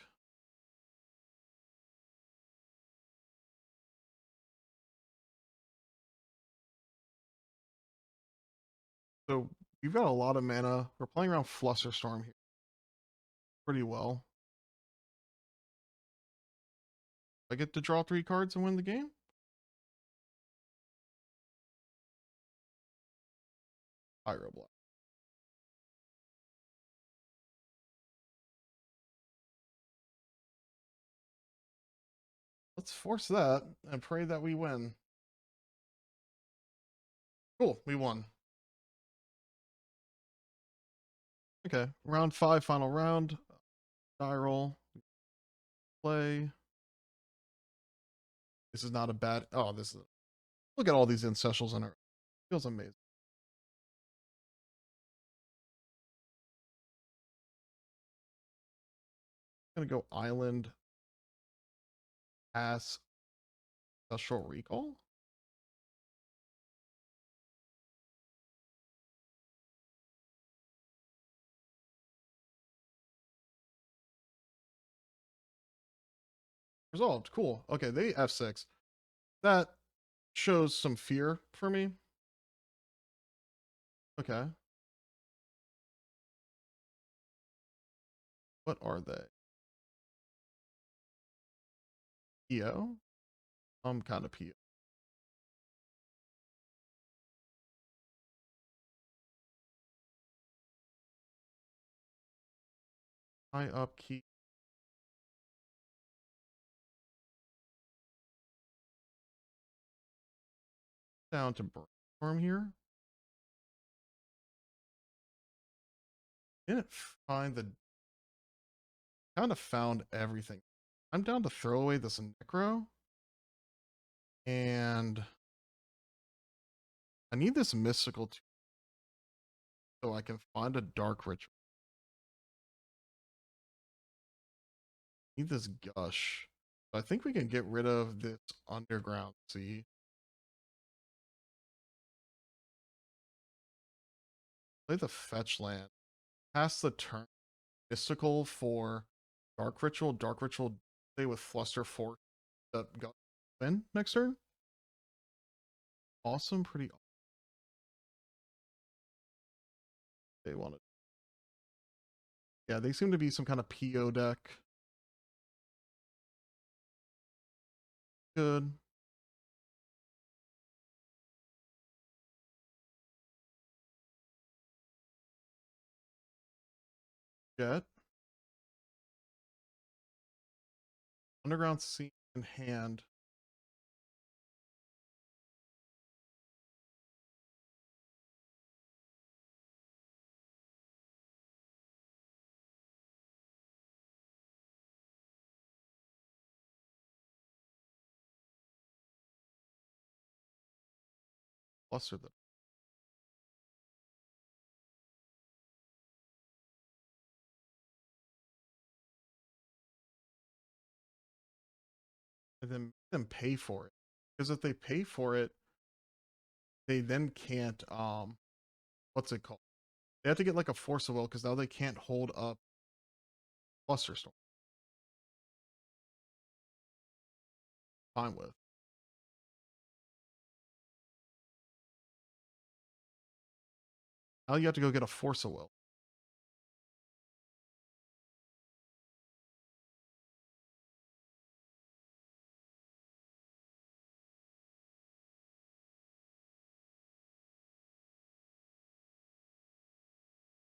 So you've got a lot of mana. We're playing around Flusterstorm here pretty well. I get to draw 3 cards and win the game. Pyro Black. Let's force that and pray that we win. Cool, we won. Okay, round 5, final round. Die roll. Play. This is not a bad. Oh, this is. Look at all these ancestrals in it. Feels amazing. I'm gonna go Island. Pass. Ancestral Recall. Resolved. Cool. Okay, they F6. That shows some fear for me. Okay. What are they? PO? I'm kind of PO. High upkeep. Down to brainstorm here. Didn't find the. Kind of found everything. I'm down to throw away this Necro. And I need this mystical so I can find a dark ritual. I need this gush. I think we can get rid of this underground sea. Play the fetch land. Pass the turn. Mystical for dark ritual. Dark ritual. Stay with fluster 4 that got win next turn. awesome, pretty awesome. They wanted. Yeah, they seem to be some kind of PO deck. Good. Jet. Underground Sea in hand. Fluster them. And then make them pay for it. Because if they pay for it, they then can't what's it called? They have to get like a force of will because now they can't hold up Fluster Storm. Fine with. Now you have to go get a force of will.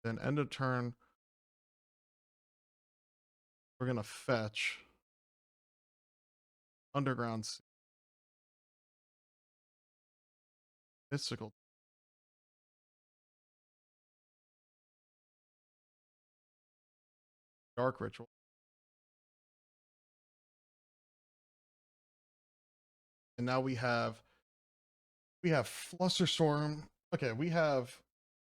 Then end of turn, we're gonna fetch Underground Sea. Mystical Dark Ritual. And now we have Flusterstorm. Okay, we have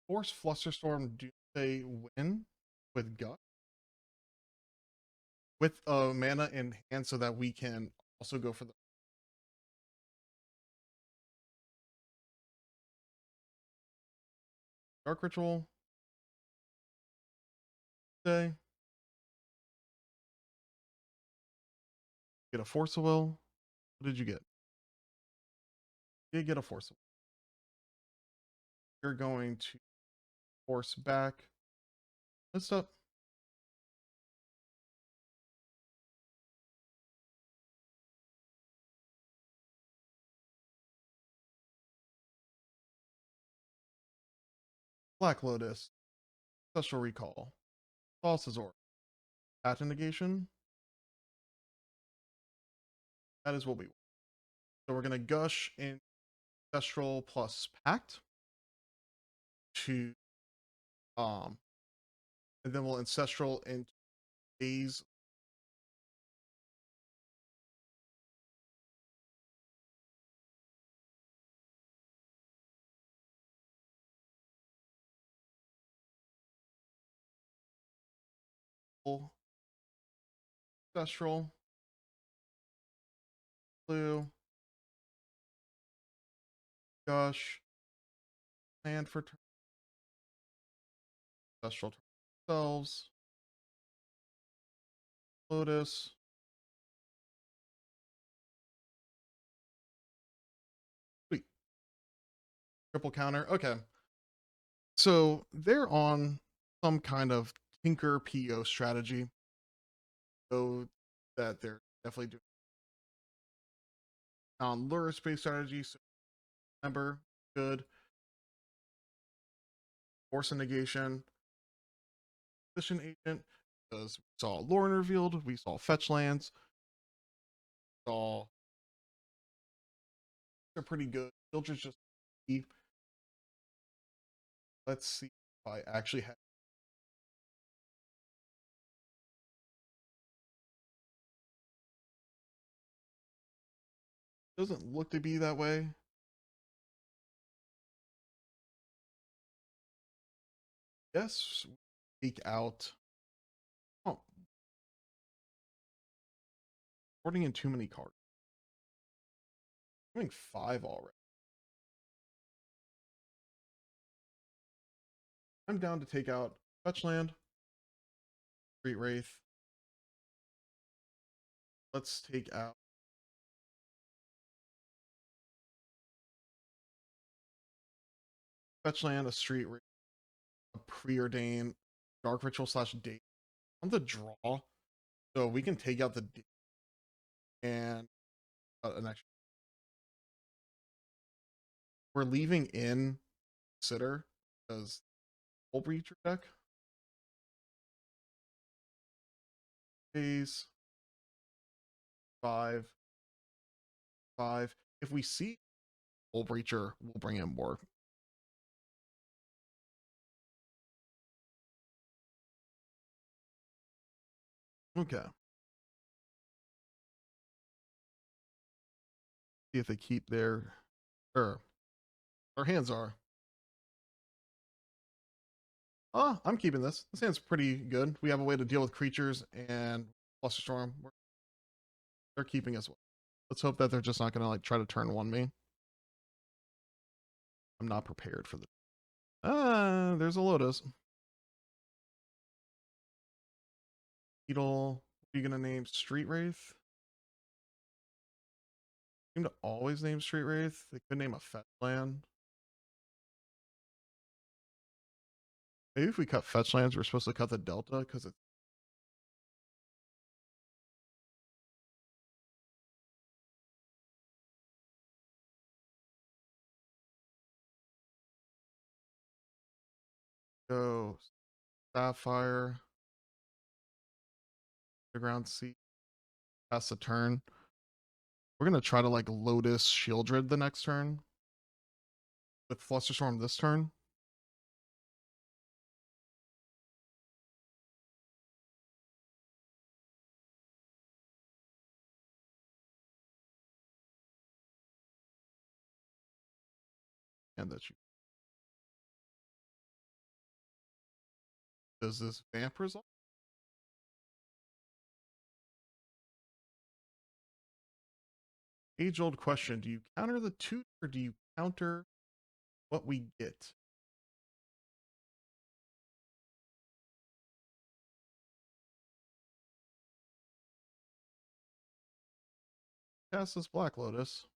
Force Flusterstorm Doomsday win with Gut. With mana in hand so that we can also go for the Dark Ritual. Day. Get a Force of Will. What did you get? You get a Force of Will. You're going to force back. List up. Black Lotus. Special Recall. False Azor. Patent Negation. That is what we want. So we're going to gush in Ancestral plus Pact to and then we'll Ancestral into Days. Ancestral. Blue. Gush. Land for turn. Ancestral turn. Themselves. Lotus. Sweet. Triple counter. Okay. So they're on some kind of Tinker PO strategy. So that they're definitely doing lure space strategy. So remember, good. Force and negation. Position agent. Because we saw Lauren revealed, we saw fetch lands, saw they're pretty good. Filters just let's see if I actually have doesn't look to be that way. Yes, leak out. Oh, porting in too many cards. I'm doing 5 already. I'm down to take out fetch land, Great Wraith. Let's take out Fetch land, a street, a preordained, dark ritual slash date on the draw. So we can take out the date and an extra. We're leaving in consider because full breacher deck. Phase 5, 5. If we see full breacher, we'll bring in more. Okay. See if they keep their our hands are. Oh, I'm keeping this. This hand's pretty good. We have a way to deal with creatures and Fluster Storm. They're keeping as well. Let's hope that they're just not gonna like try to turn one me. I'm not prepared for this. There's a Lotus. Beetle. What are you gonna name? Street Wraith? Seem to always name Street Wraith. They could name a fetch land. Maybe if we cut fetch lands, we're supposed to cut the delta because it's go Sapphire, Underground Sea, pass the turn. We're gonna try to like Lotus Shieldred the next turn with Flusterstorm this turn. And that you does this vamp result? Age-old question: do you counter the 2 or do you counter what we get? Cast this Black Lotus.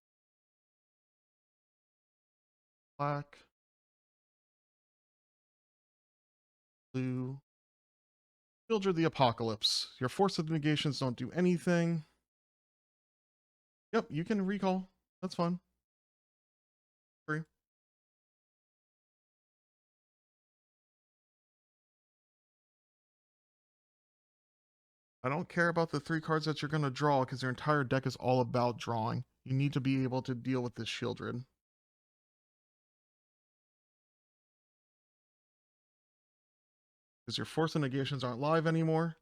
Black. Blue. Children of the Apocalypse. Your Force of Negations don't do anything. Yep, you can recall. That's fine. Free. I don't care about the 3 cards that you're going to draw because your entire deck is all about drawing. You need to be able to deal with this Shieldred. Because your Force of Negations aren't live anymore.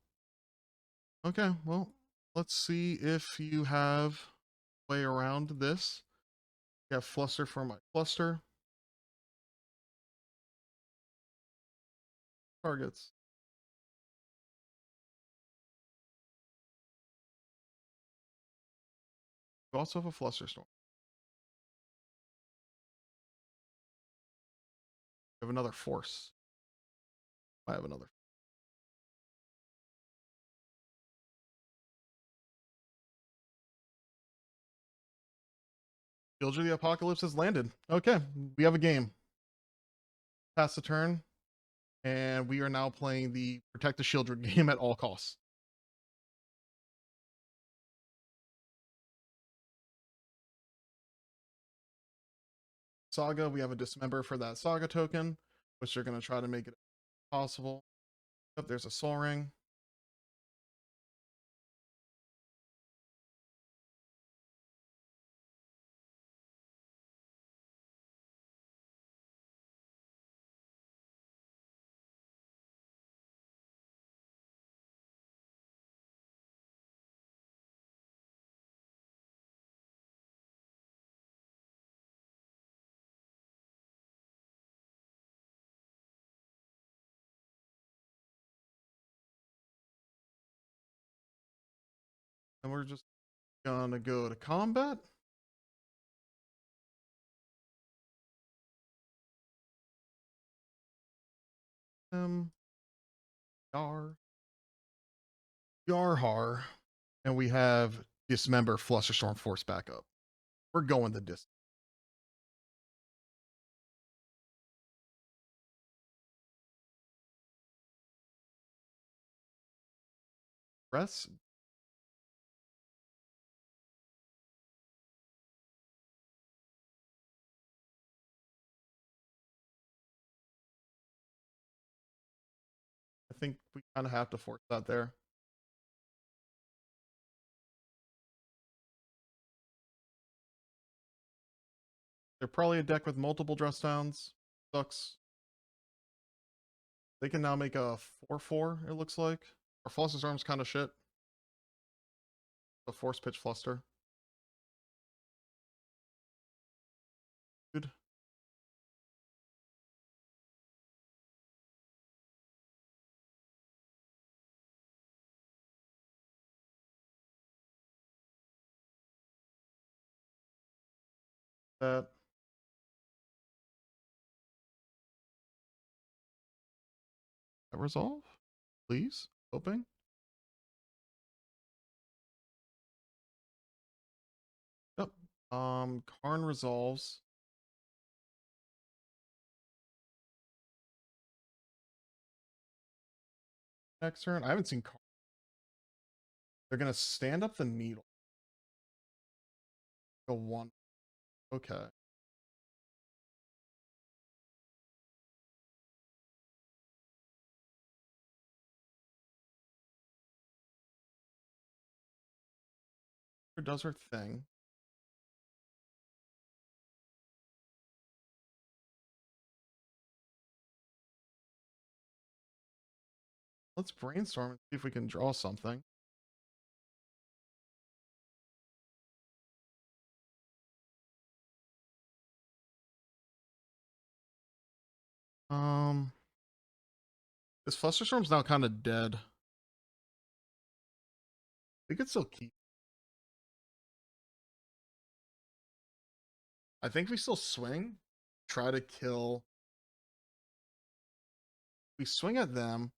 Okay, well, let's see if you have a way around this. You have Fluster for my Fluster. Targets. You also have a Fluster Storm. You have another Force. I have another. Children of the Apocalypse has landed. Okay, we have a game. Pass the turn. And we are now playing the Protect the Shieldred game at all costs. Saga, we have a Dismember for that Saga token, which they're going to try to make it possible. Yep, there's a Soul Ring. And we're just going to go to combat. Yar. Yarhar. And we have Dismember Flusterstorm Force backup. We're going the distance. Press. I think we kind of have to force that there. They're probably a deck with multiple dress downs. Sucks. They can now make a 4/4, it looks like. Our Fluster's Arm's kind of shit. The Force Pitch Fluster. Good. That resolve, please. Hoping. Yep. Karn resolves. Next turn. I haven't seen Karn. They're gonna stand up the needle. Go one. Okay. Her does her thing. Let's brainstorm and see if we can draw something. This Flusterstorm's now kind of dead. We could still keep. I think we still swing. Try to kill. We swing at them.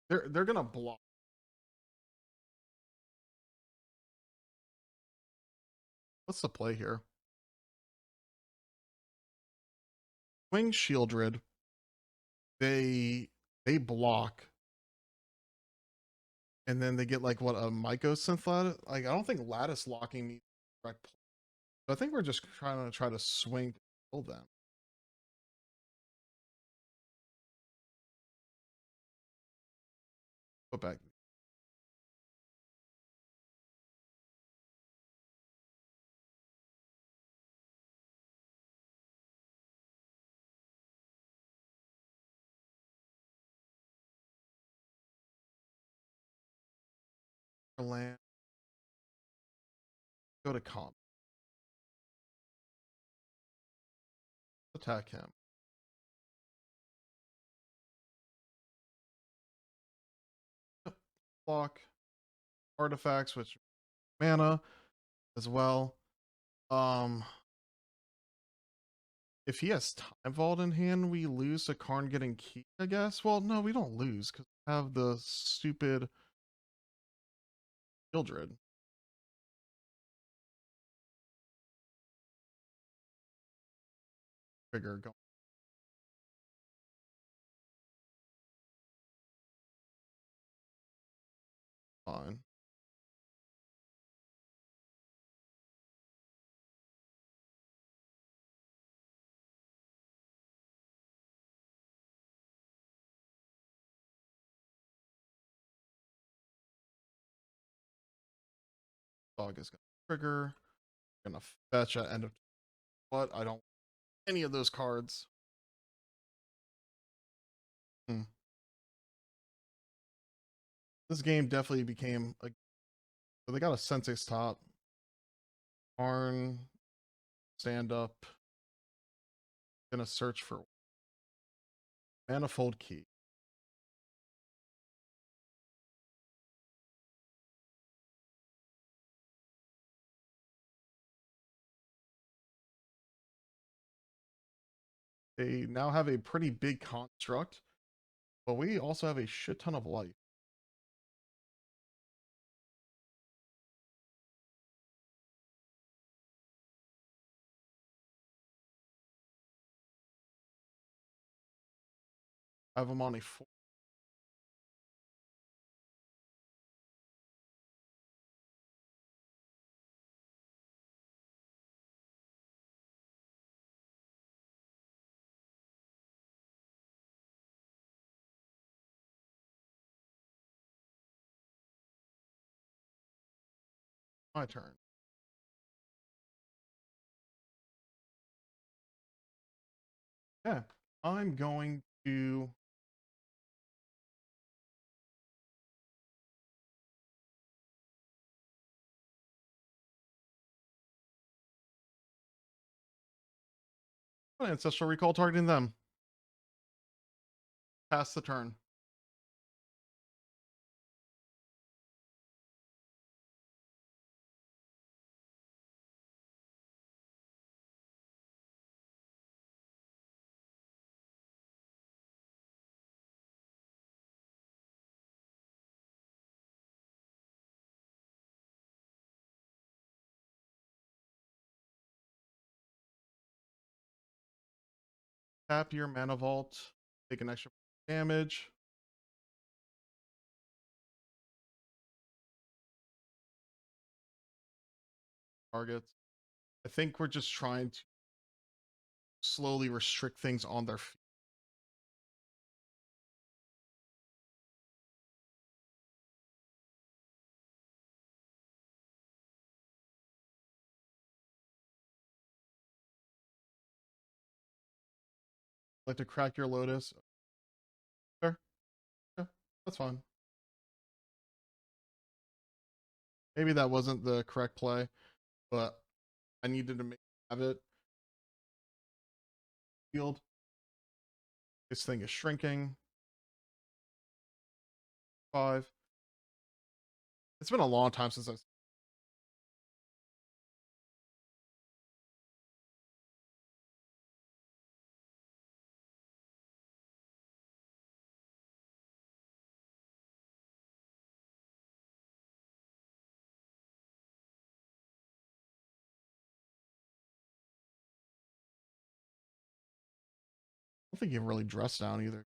They're gonna block. What's the play here? Swing Shieldred. They block. And then they get like what, a Mycosynth lattice? Like I don't think lattice locking means correct play. So I think we're just trying to swing to kill them. Go back. Land. Go to comp. Attack him. Block. Artifacts, which mana as well. If he has Time Vault in hand, we lose to Karn getting key, I guess. Well, no, we don't lose because we have the stupid Mildred. Trigger going. Fine. Dog is gonna trigger. Gonna fetch at end of what? I don't any of those cards. Hmm. This game definitely became like, so they got a Sensei's top. Karn, stand up. Gonna search for Manifold Key. They now have a pretty big construct, but we also have a shit ton of life. I have them on a 4. My turn. Yeah, I'm going to. Ancestral Recall targeting them. Pass the turn. Tap your mana vault. Take an extra damage. Targets. I think we're just trying to slowly restrict things on their feet. Like to crack your Lotus. Sure. Yeah, that's fine. Maybe that wasn't the correct play, but I needed to have it. Field. This thing is shrinking. 5. It's been a long time since I've. I don't think you really dressed down either.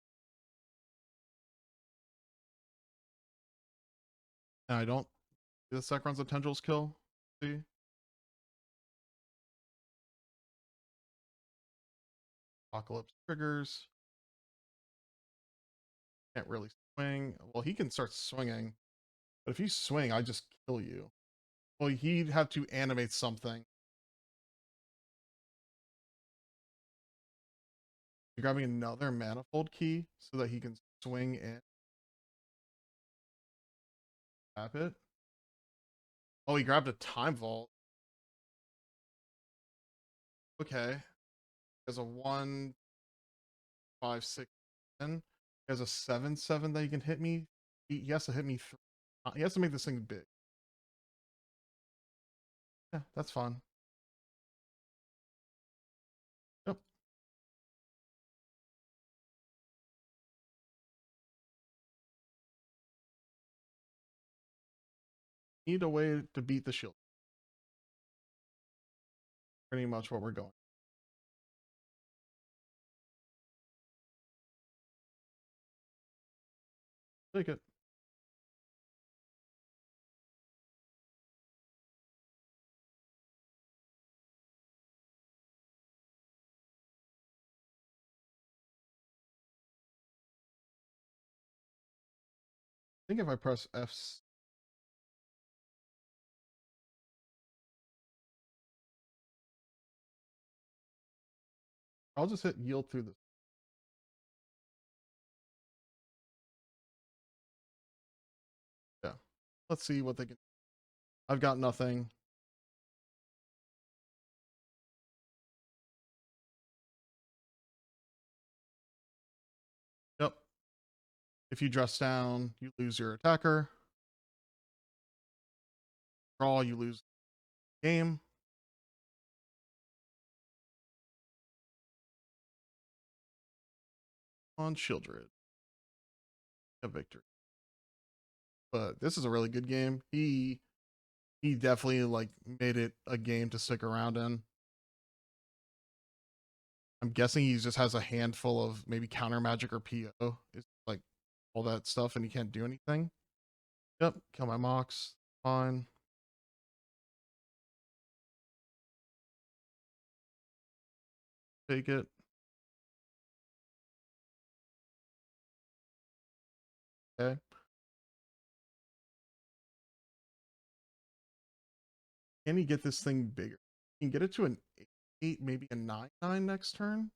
And I don't. The sec runs a tendrils kill. See? Apocalypse triggers. Can't really swing. Well, he can start swinging. But if you swing, I just kill you. Well, he'd have to animate something. You're grabbing another manifold key so that he can swing and tap it. Oh, he grabbed a time vault. Okay. He has a 1, 5, 6, 10. He has a 7, 7 that he can hit me. He has to hit me. He has to make this thing big. Yeah, that's fine. Yep. Need a way to beat the shield. Pretty much what we're going. Take it. I think if I press F, I'll just hit yield through this. Yeah. Let's see what they can. I've got nothing. Yep. If you dress down, you lose your attacker. Draw, you lose game. On Shieldred. A victory. But this is a really good game. He definitely like made it a game to stick around in. I'm guessing he just has a handful of maybe counter magic or PO. It's like all that stuff and he can't do anything. Yep, kill my Mox. Fine. Take it. Okay. Can he get this thing bigger? He can get it to an 8, maybe a 9/9 next turn.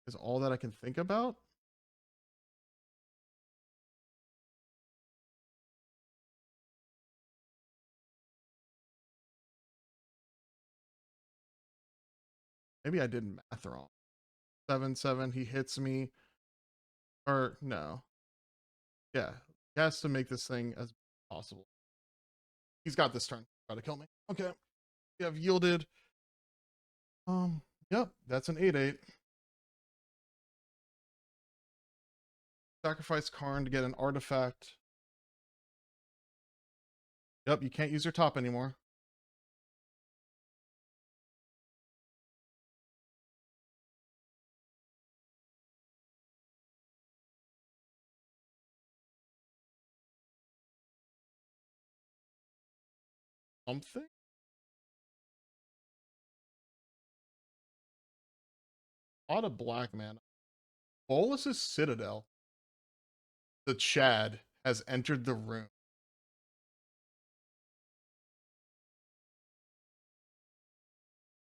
Is all that I can think about. Maybe I did math wrong. 7/7. He hits me. Or no. Yeah. He has to make this thing as possible. He's got this turn. Try to kill me. Okay. We have yielded. Yep, that's an 8/8. Sacrifice Karn to get an artifact. Yep, you can't use your top anymore. Something? A lot of black mana. Bolus's Citadel. The Chad has entered the room.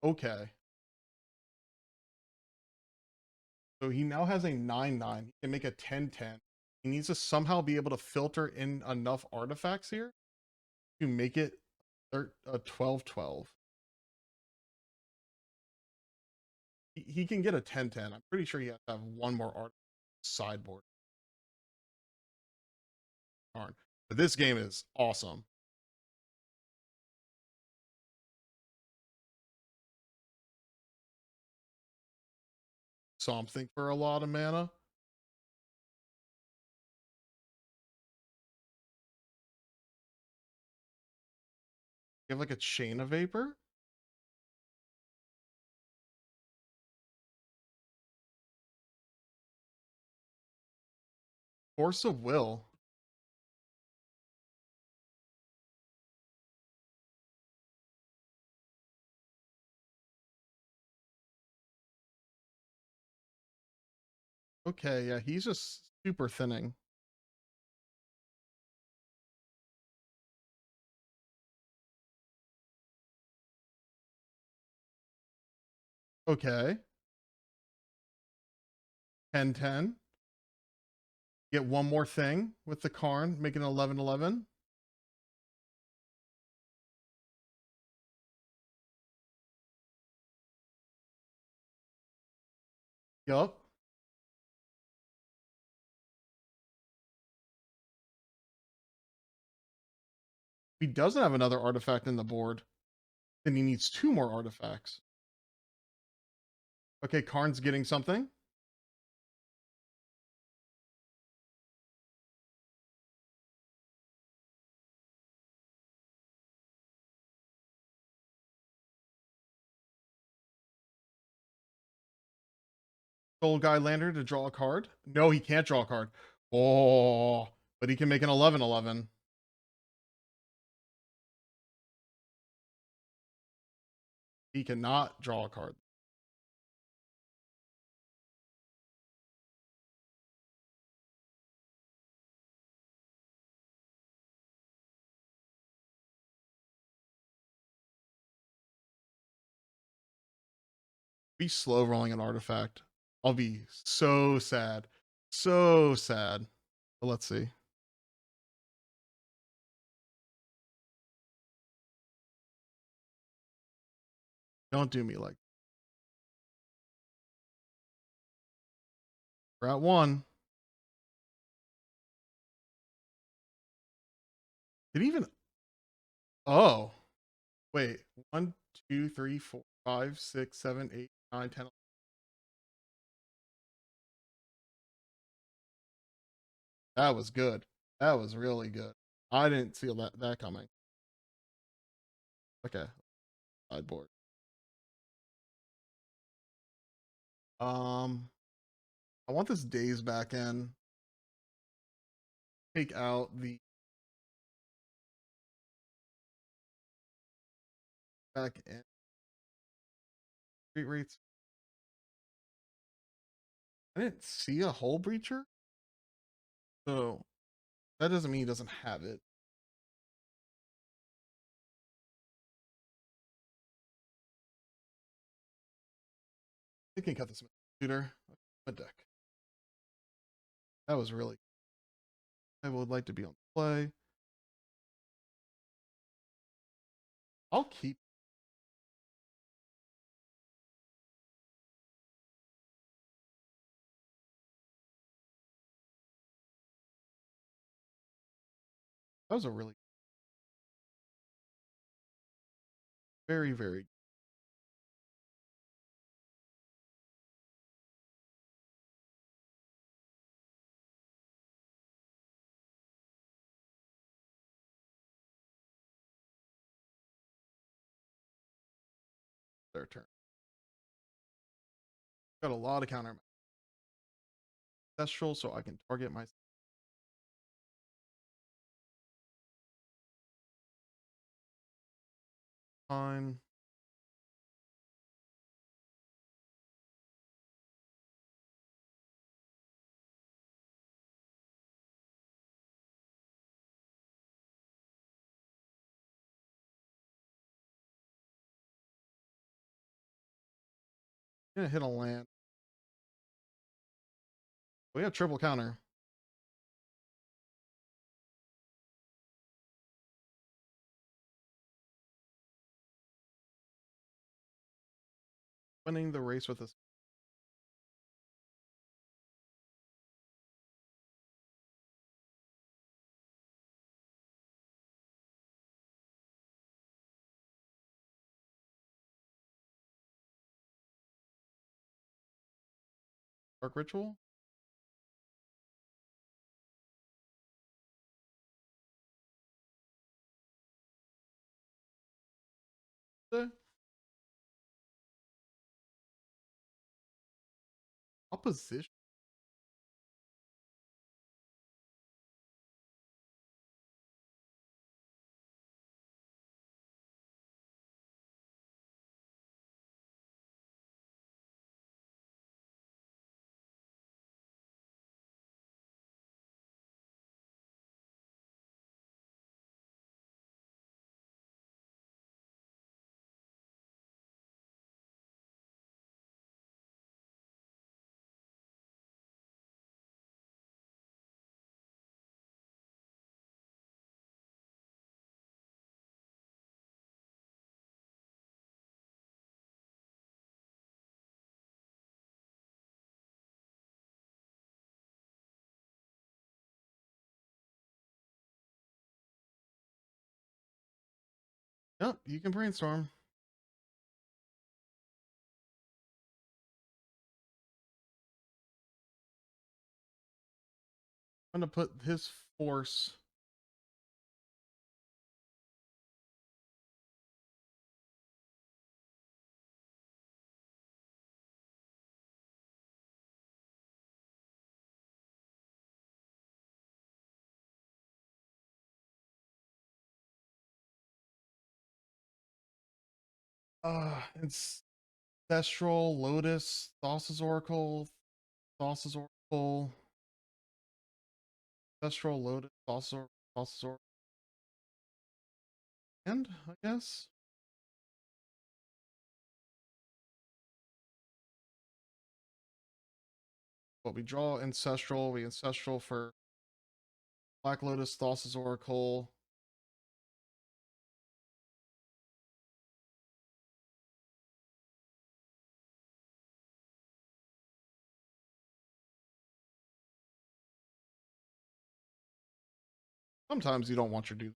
Okay. So he now has a 9/9. He can make a 10/10. He needs to somehow be able to filter in enough artifacts here to make it a 12/12. He can get a 10/10. I'm pretty sure he has to have one more art sideboard. Darn. But this game is awesome. Something for a lot of mana. You have like a chain of vapor. Force of will. Okay, yeah, he's just super thinning. Okay. 10/10. Get one more thing with the Karn, make an 11/11. Yup. He doesn't have another artifact in the board, then he needs 2 more artifacts. Okay, Karn's getting something. Soul Guy Lander to draw a card. No, he can't draw a card. Oh, but he can make an 11/11. He cannot draw a card. Be slow rolling an artifact. I'll be so sad. So sad. But let's see. Don't do me like. We're at 1. Did he even? Oh, wait. 1, 2, 3, 4, 5, 6, 7, 8, 9, 10. That was good. That was really good. I didn't see that coming. Okay. Sideboard. I want this days back in. Take out the back in. Street rates. I didn't see a Hull Breacher. So that doesn't mean he doesn't have it. I can cut this shooter. A deck. That was really. I would like to be on play. I'll keep. That was a really very, very their turn. Got a lot of counter ancestral, so I can target my fine. Gonna hit a land. We have triple counter. Winning the race with this. Dark Ritual. Opposition. Yep, you can brainstorm. I'm gonna put his force. Ancestral, Lotus, Thassa's Oracle, Thassa's Oracle, Ancestral, Lotus, Thassa's Oracle, and I guess. But we draw Ancestral, we Ancestral for Black Lotus, Thassa's Oracle. Sometimes you don't want your dude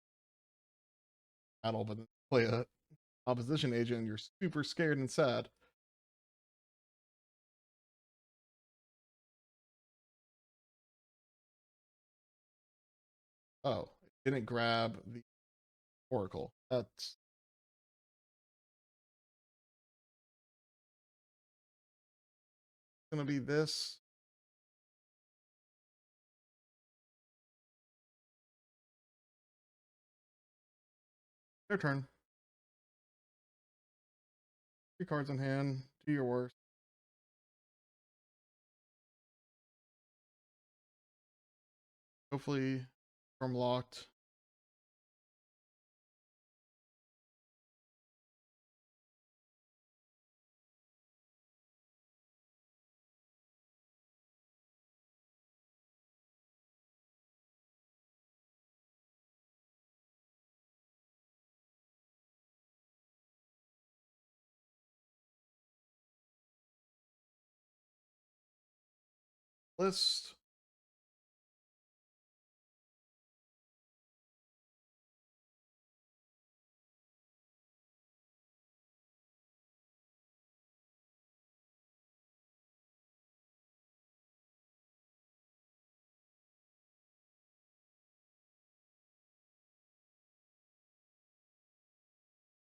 battle, but play a opposition agent and you're super scared and sad. Oh, it didn't grab the Oracle. That's gonna be this. Their turn. 3 cards in hand. Do your worst. Hopefully, from locked. list.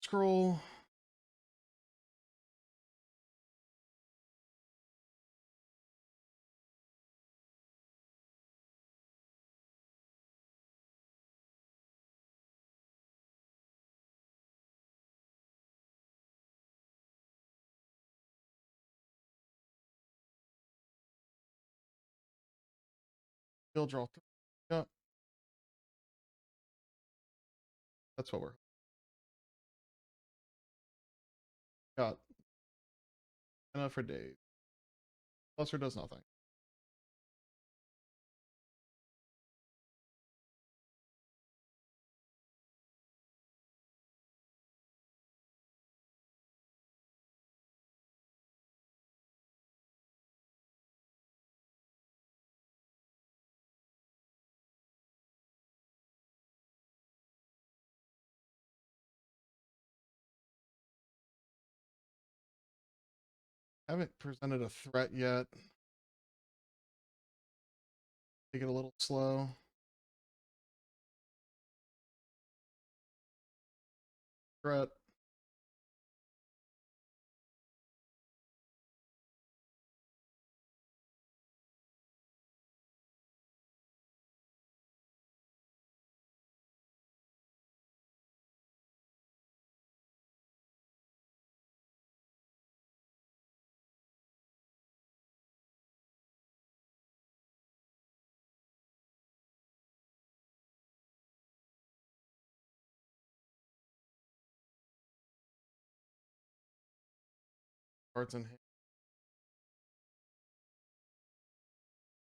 Scroll. Field draw 3. Yeah, that's what we're got. Enough for days. Cluster does nothing. Haven't presented a threat yet. Take it a little slow. Threat. Cards in hand.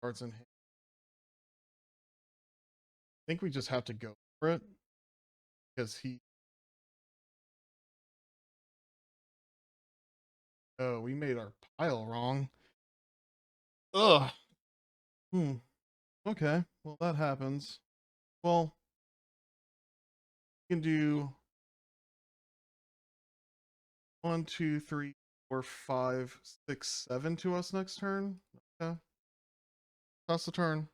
Cards in hand. I think we just have to go for it because he. Oh, we made our pile wrong. Ugh. Hmm. Okay. Well, that happens. Well, we can do 1, 2, 3, 4, 5, 6, 7 to us next turn. Okay. That's the turn.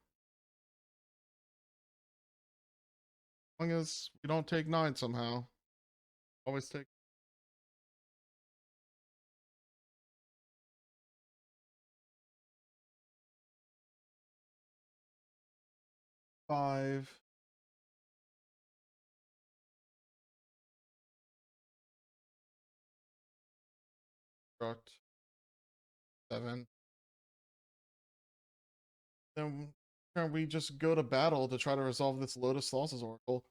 As long as we don't take 9 somehow. Always take 5. Construct 7. Then we just go to battle to try to resolve this Lotus Losses Oracle.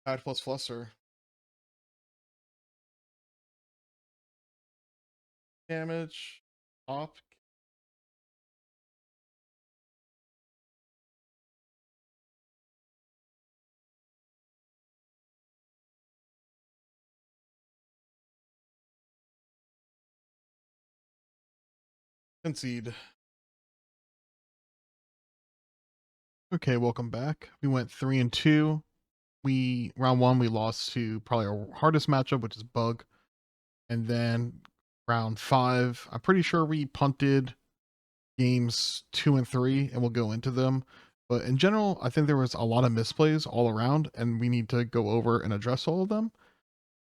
Tide plus Fluster. Damage. Top. Concede. Okay, welcome back. We went 3 and 2. Round 1 we lost to probably our hardest matchup, which is Bug. And then round 5, I'm pretty sure we punted games 2 and 3, and we'll go into them. But in general, I think there was a lot of misplays all around, and we need to go over and address all of them.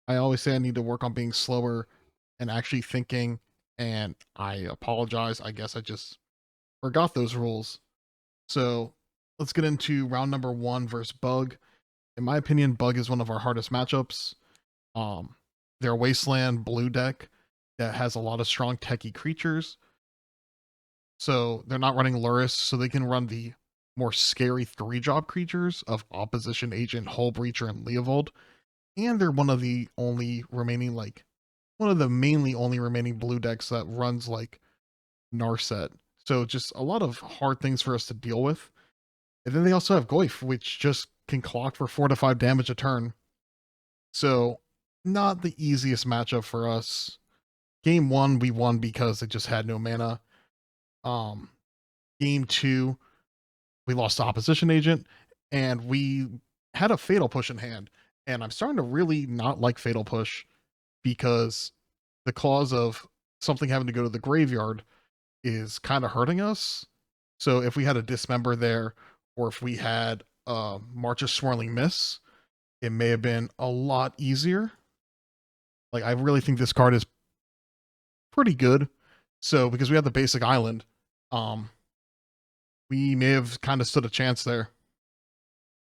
I always say I need to work on being slower and actually thinking, and I apologize. I guess I just forgot those rules. So let's get into round number 1 versus Bug. In my opinion, Bug is one of our hardest matchups. Their Wasteland blue deck that has a lot of strong techie creatures. So they're not running Lurrus, so they can run the more scary 3-drop creatures of Opposition Agent, Hull Breacher, and Leovold. And they're one of the only remaining, one of the mainly only remaining blue decks that runs Narset. So just a lot of hard things for us to deal with. And then they also have Goyf, which just can clock for 4 to 5 damage a turn. So not the easiest matchup for us. Game 1 we won because it just had no mana. Game 2, we lost to Opposition Agent, and we had a Fatal Push in hand. And I'm starting to really not like Fatal Push because the clause of something having to go to the graveyard is kind of hurting us. So if we had a Dismember there, or if we had March of Swirling Miss, it may have been a lot easier. Like, I really think this card is pretty good. So because we have the basic island, we may have kind of stood a chance there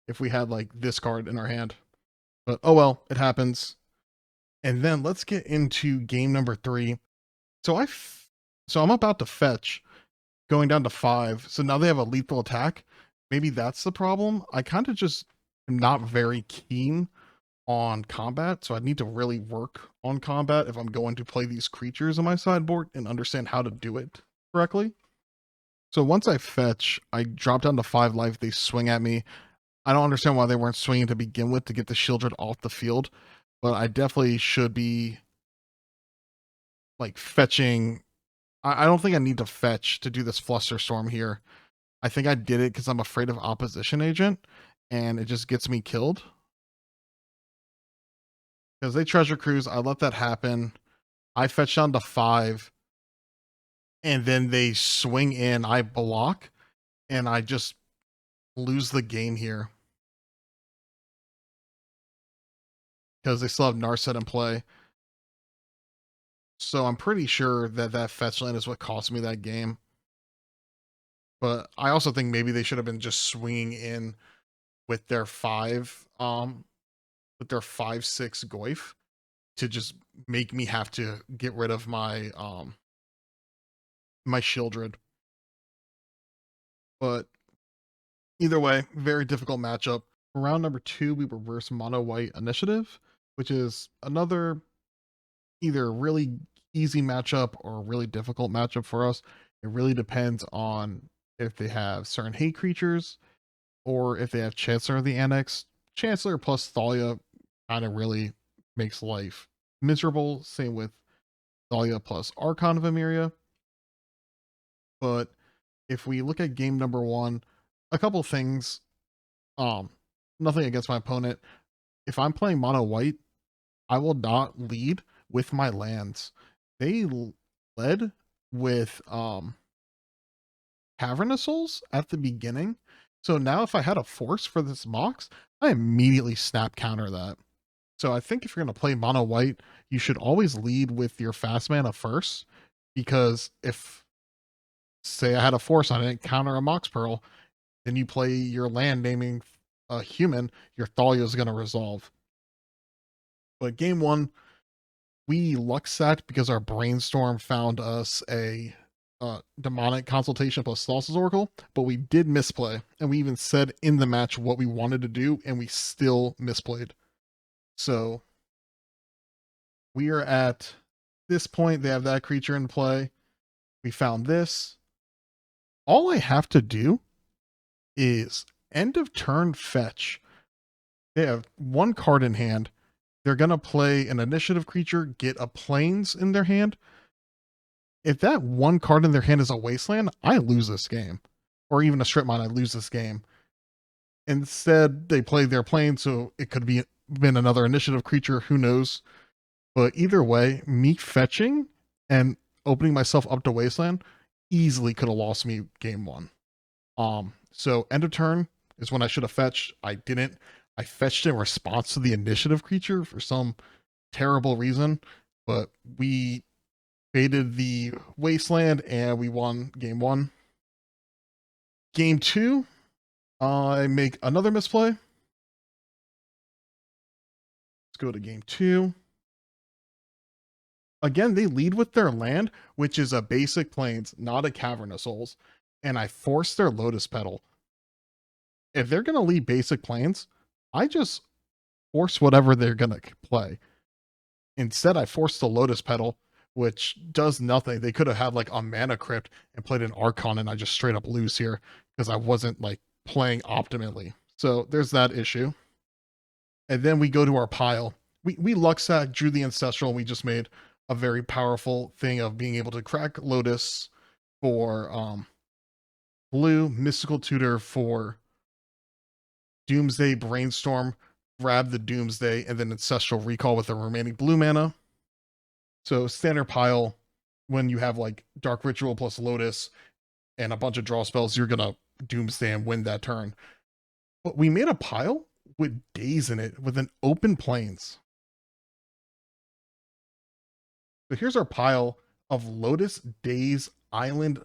if we had like this card in our hand. But oh well, it happens. And then let's get into game number 3. So I'm about to fetch, going down to 5. So now they have a lethal attack. Maybe that's the problem. I kind of just am not very keen on combat, so I need to really work on combat if I'm going to play these creatures on my sideboard and understand how to do it correctly. So once I fetch, I drop down to 5 life. They swing at me. I don't understand why they weren't swinging to begin with to get the Shieldred off the field, but I definitely should be like fetching. I don't think I need to fetch to do this Flusterstorm here. I think I did it because I'm afraid of Opposition Agent, and it just gets me killed. Because they Treasure Cruise, I let that happen. I fetch down to 5, and then they swing in, I block, and I just lose the game here. Because they still have Narset in play. So I'm pretty sure that that fetch land is what cost me that game. But I also think maybe they should have been just swinging in with their 5, with their 5/6 Goyf to just make me have to get rid of my my Shieldred. But either way, very difficult matchup. For round number 2, we reverse mono white initiative, which is another either really easy matchup or a really difficult matchup for us. It really depends on if they have certain hate creatures or if they have Chancellor of the Annex. Chancellor plus Thalia kind of really makes life miserable. Same with Thalia plus Archon of Emeria. But if we look at game number 1, a couple things. Nothing against my opponent. If I'm playing mono white, I will not lead with my lands. They led with Cavernous Souls at the beginning. So now if I had a force for this Mox, I immediately snap counter that. So I think if you're going to play mono white, you should always lead with your fast mana first, because if, say, I had a force on it, counter a Mox Pearl, then you play your land naming a human, your Thalia is going to resolve. But game 1, we luck sat because our brainstorm found us a demonic consultation plus Thassa's Oracle, but we did misplay, and we even said in the match what we wanted to do, and we still misplayed. So we are at this point. They have that creature in play. We found this. All I have to do is end of turn fetch. They have 1 card in hand. They're going to play an initiative creature, get a plains in their hand. If that 1 card in their hand is a wasteland, I lose this game. Or even a strip mine, I lose this game. Instead, they play their plains, so it could be been another initiative creature, who knows. But either way, me fetching and opening myself up to wasteland easily could have lost me game 1. So end of turn is when I should have fetched. I didn't. I fetched in response to the initiative creature for some terrible reason, but we baited the wasteland and we won game 1. Game 2, I make another misplay. Let's go to game 2. Again, they lead with their land, which is a basic plains, not a Cavernous Souls, and I force their Lotus Petal. If they're going to lead basic plains, I just force whatever they're going to play. Instead, I force the Lotus Petal, which does nothing. They could have had like a Mana Crypt and played an Archon, and I just straight up lose here because I wasn't like playing optimally. So there's that issue. And then we go to our pile. We Luxat, drew the Ancestral, and we just made a very powerful thing of being able to crack Lotus for blue Mystical Tutor for Doomsday Brainstorm, grab the Doomsday, and then Ancestral Recall with the remaining blue mana. So standard pile, when you have like Dark Ritual plus Lotus and a bunch of draw spells, you're gonna Doomsday and win that turn. But we made a pile with Daze in it with an open plains. So here's our pile of Lotus, Daze, Island,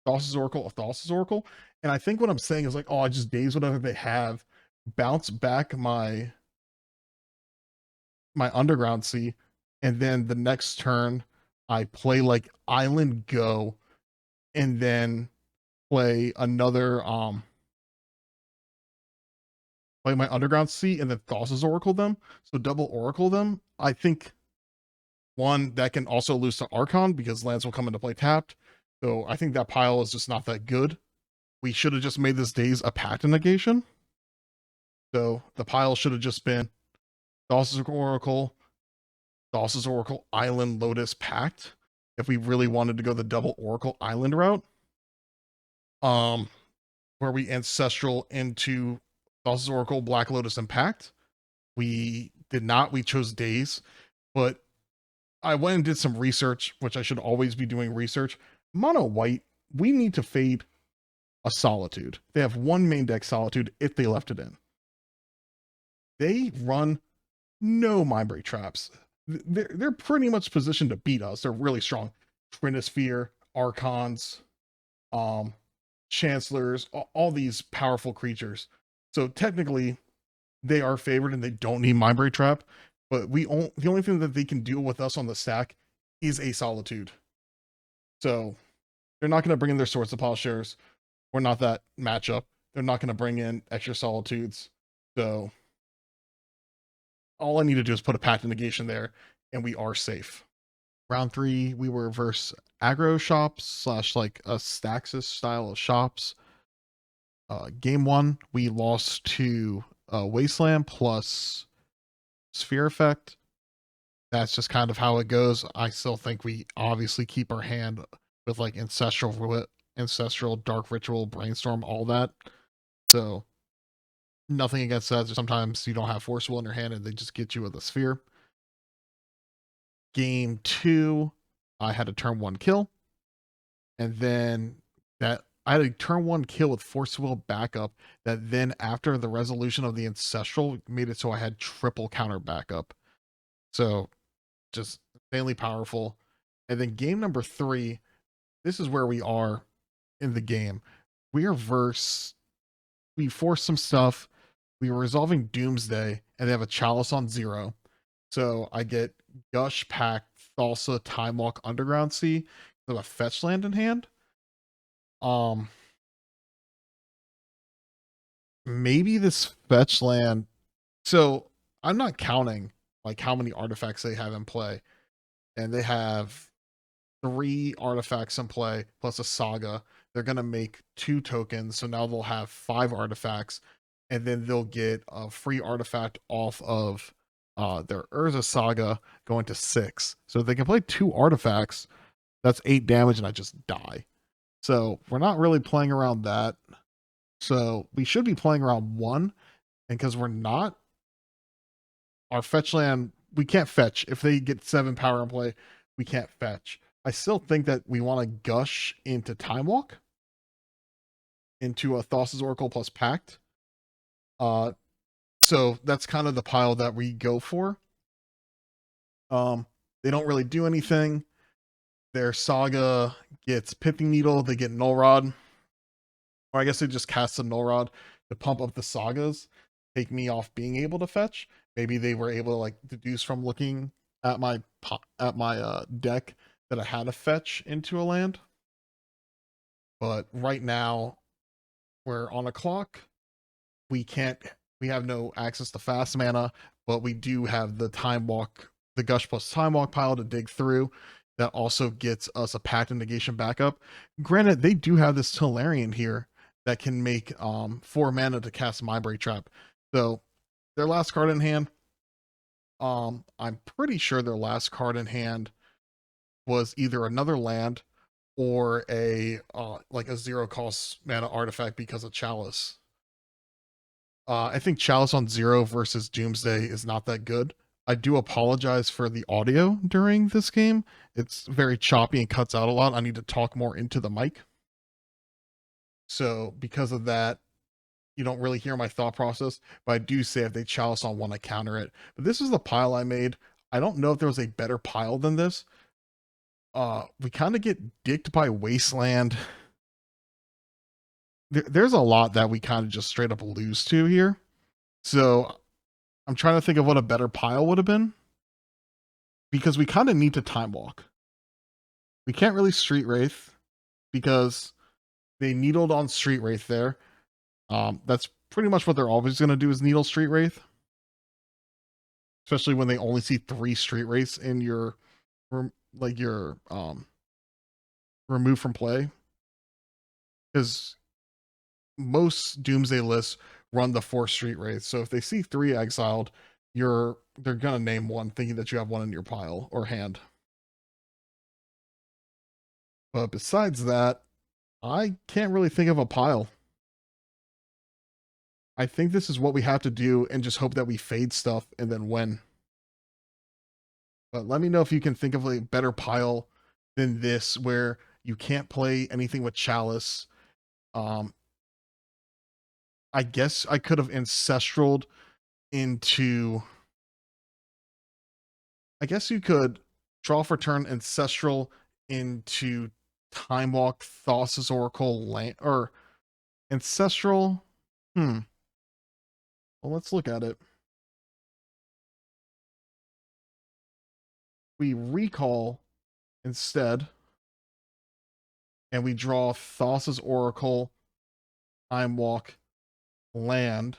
Thassa's Oracle. And I think what I'm saying is like, oh, I just Daze whatever they have, bounce back my Underground Sea, and then the next turn I play like Island Go, and then play another play my Underground Sea, and then Thassa's Oracle them. So double Oracle them. I think one that can also lose to Archon because lands will come into play tapped. So I think that pile is just not that good. We should have just made this Daze a Pact negation. So the pile should have just been Thassa's Oracle, Island, Lotus, Pact. If we really wanted to go the double Oracle Island route, where we Ancestral into Thassa's Oracle, Black Lotus, and Pact. We did not. We chose Daze, but I went and did some research, which I should always be doing research. Mono white, we need to fade a Solitude. They have one main deck Solitude if they left it in. They run no Mindbreak traps. They're pretty much positioned to beat us. They're really strong. Trinisphere, Archons, Chancellors, all these powerful creatures. So technically, they are favored and they don't need Mindbreak Trap. But the only thing that they can do with us on the stack is a Solitude. So they're not going to bring in their Swords of Plowshares. We're not that matchup. They're not going to bring in extra Solitudes. So all I need to do is put a Pact of Negation there, and we are safe. Round 3, we were versus Aggro Shops / like a Staxis style of shops. Game 1, we lost to Wasteland plus Sphere Effect. That's just kind of how it goes. I still think we obviously keep our hand with like Ancestral, Dark Ritual, Brainstorm, all that. So nothing against that. Sometimes you don't have Force Will in your hand and they just get you with a Sphere. Game 2, I had a turn 1 kill. And then I had a turn 1 kill with Force Will backup that then after the resolution of the Ancestral made it so I had triple counter backup. So just insanely powerful. And then game number 3, this is where we are in the game. We are we forced some stuff. We were resolving Doomsday and they have a Chalice on 0. So I get Gush, Pact, Thassa, Time Walk, Underground Sea with a fetch land in hand. Maybe this fetch land. So I'm not counting like how many artifacts they have in play. And they have 3 artifacts in play plus a Saga. They're going to make 2 tokens. So now they'll have 5 artifacts. And then they'll get a free artifact off of their Urza Saga going to 6. So if they can play 2 artifacts, that's 8 damage and I just die. So we're not really playing around that. So we should be playing around 1. And because we're not, our fetch land, we can't fetch. If they get 7 power in play, we can't fetch. I still think that we want to gush into Time Walk, into a Thassa's Oracle plus Pact. So that's kind of the pile that we go for. They don't really do anything. Their Saga gets Pithing Needle, they get Null Rod. Or I guess they just cast a Null Rod to pump up the Sagas, take me off being able to fetch. Maybe they were able to like deduce from looking at my deck that I had a fetch into a land. But right now, we're on a clock. We have no access to fast mana, but we do have the Time Walk, the Gush plus Time Walk pile to dig through. That also gets us a Pact of Negation backup. Granted, they do have this Tolarian here that can make 4 mana to cast Mindbreak Trap. So their last card in hand, I'm pretty sure their last card in hand was either another land or a like a 0 cost mana artifact because of Chalice. I think Chalice on 0 versus Doomsday is not that good. I do apologize for the audio during this game. It's very choppy and cuts out a lot. I need to talk more into the mic. So because of that, you don't really hear my thought process. But I do say if they Chalice on 1, I counter it. But this is the pile I made. I don't know if there was a better pile than this. We kind of get dicked by Wasteland. There's a lot that we kind of just straight up lose to here. So I'm trying to think of what a better pile would have been. Because we kind of need to time walk. We can't really Street Wraith because they needled on Street Wraith there. That's pretty much what they're always going to do is needle Street Wraith. Especially when they only see 3 Street Wraiths in your remove from play. Because most Doomsday lists run the 4 Street Wraiths. So if they see 3 exiled, they're gonna name 1 thinking that you have 1 in your pile or hand. But besides that, I can't really think of a pile. I think this is what we have to do and just hope that we fade stuff and then win. But let me know if you can think of a better pile than this where you can't play anything with Chalice. I guess I could have ancestraled into. I guess you could draw for turn ancestral into Time Walk, Thassa's Oracle, land or ancestral. Well, let's look at it. We recall instead, and we draw Thassa's Oracle, Time Walk, land.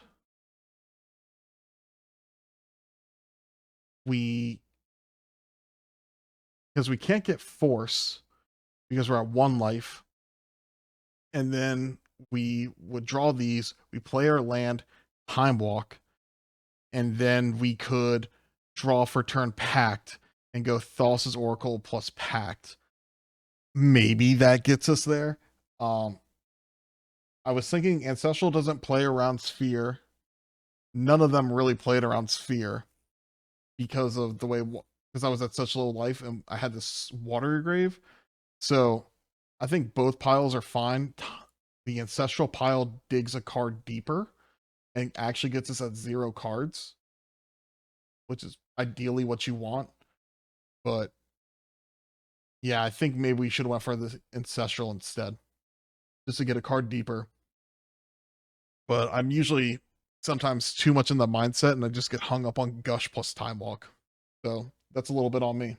Because we can't get force because we're at 1 life. And then we would draw these, we play our land, Time Walk, and then we could draw for turn Pact and go Thassa's Oracle plus Pact. Maybe that gets us there. I was thinking Ancestral doesn't play around Sphere. None of them really played around Sphere because of the way, because I was at such low life and I had this Watery Grave. So I think both piles are fine. The Ancestral pile digs a card deeper and actually gets us at 0 cards, which is ideally what you want. But yeah, I think maybe we should have went for the Ancestral instead, just to get a card deeper. But I'm usually sometimes too much in the mindset and I just get hung up on Gush plus Time Walk. So that's a little bit on me.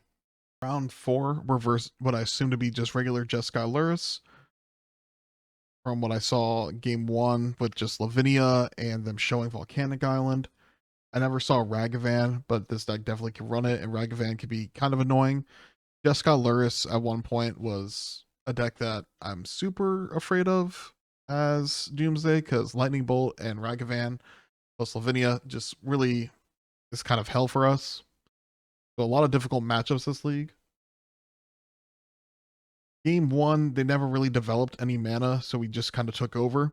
Round 4, reverse what I assume to be just regular Jeskai Lurrus. From what I saw game 1 with just Lavinia and them showing Volcanic Island. I never saw Ragavan, but this deck definitely can run it, and Ragavan can be kind of annoying. Jeskai Lurrus at one point was a deck that I'm super afraid of as Doomsday, because Lightning Bolt and Ragavan plus Lavinia just really is kind of hell for us. So a lot of difficult matchups this league. Game 1, they never really developed any mana, so we just kind of took over.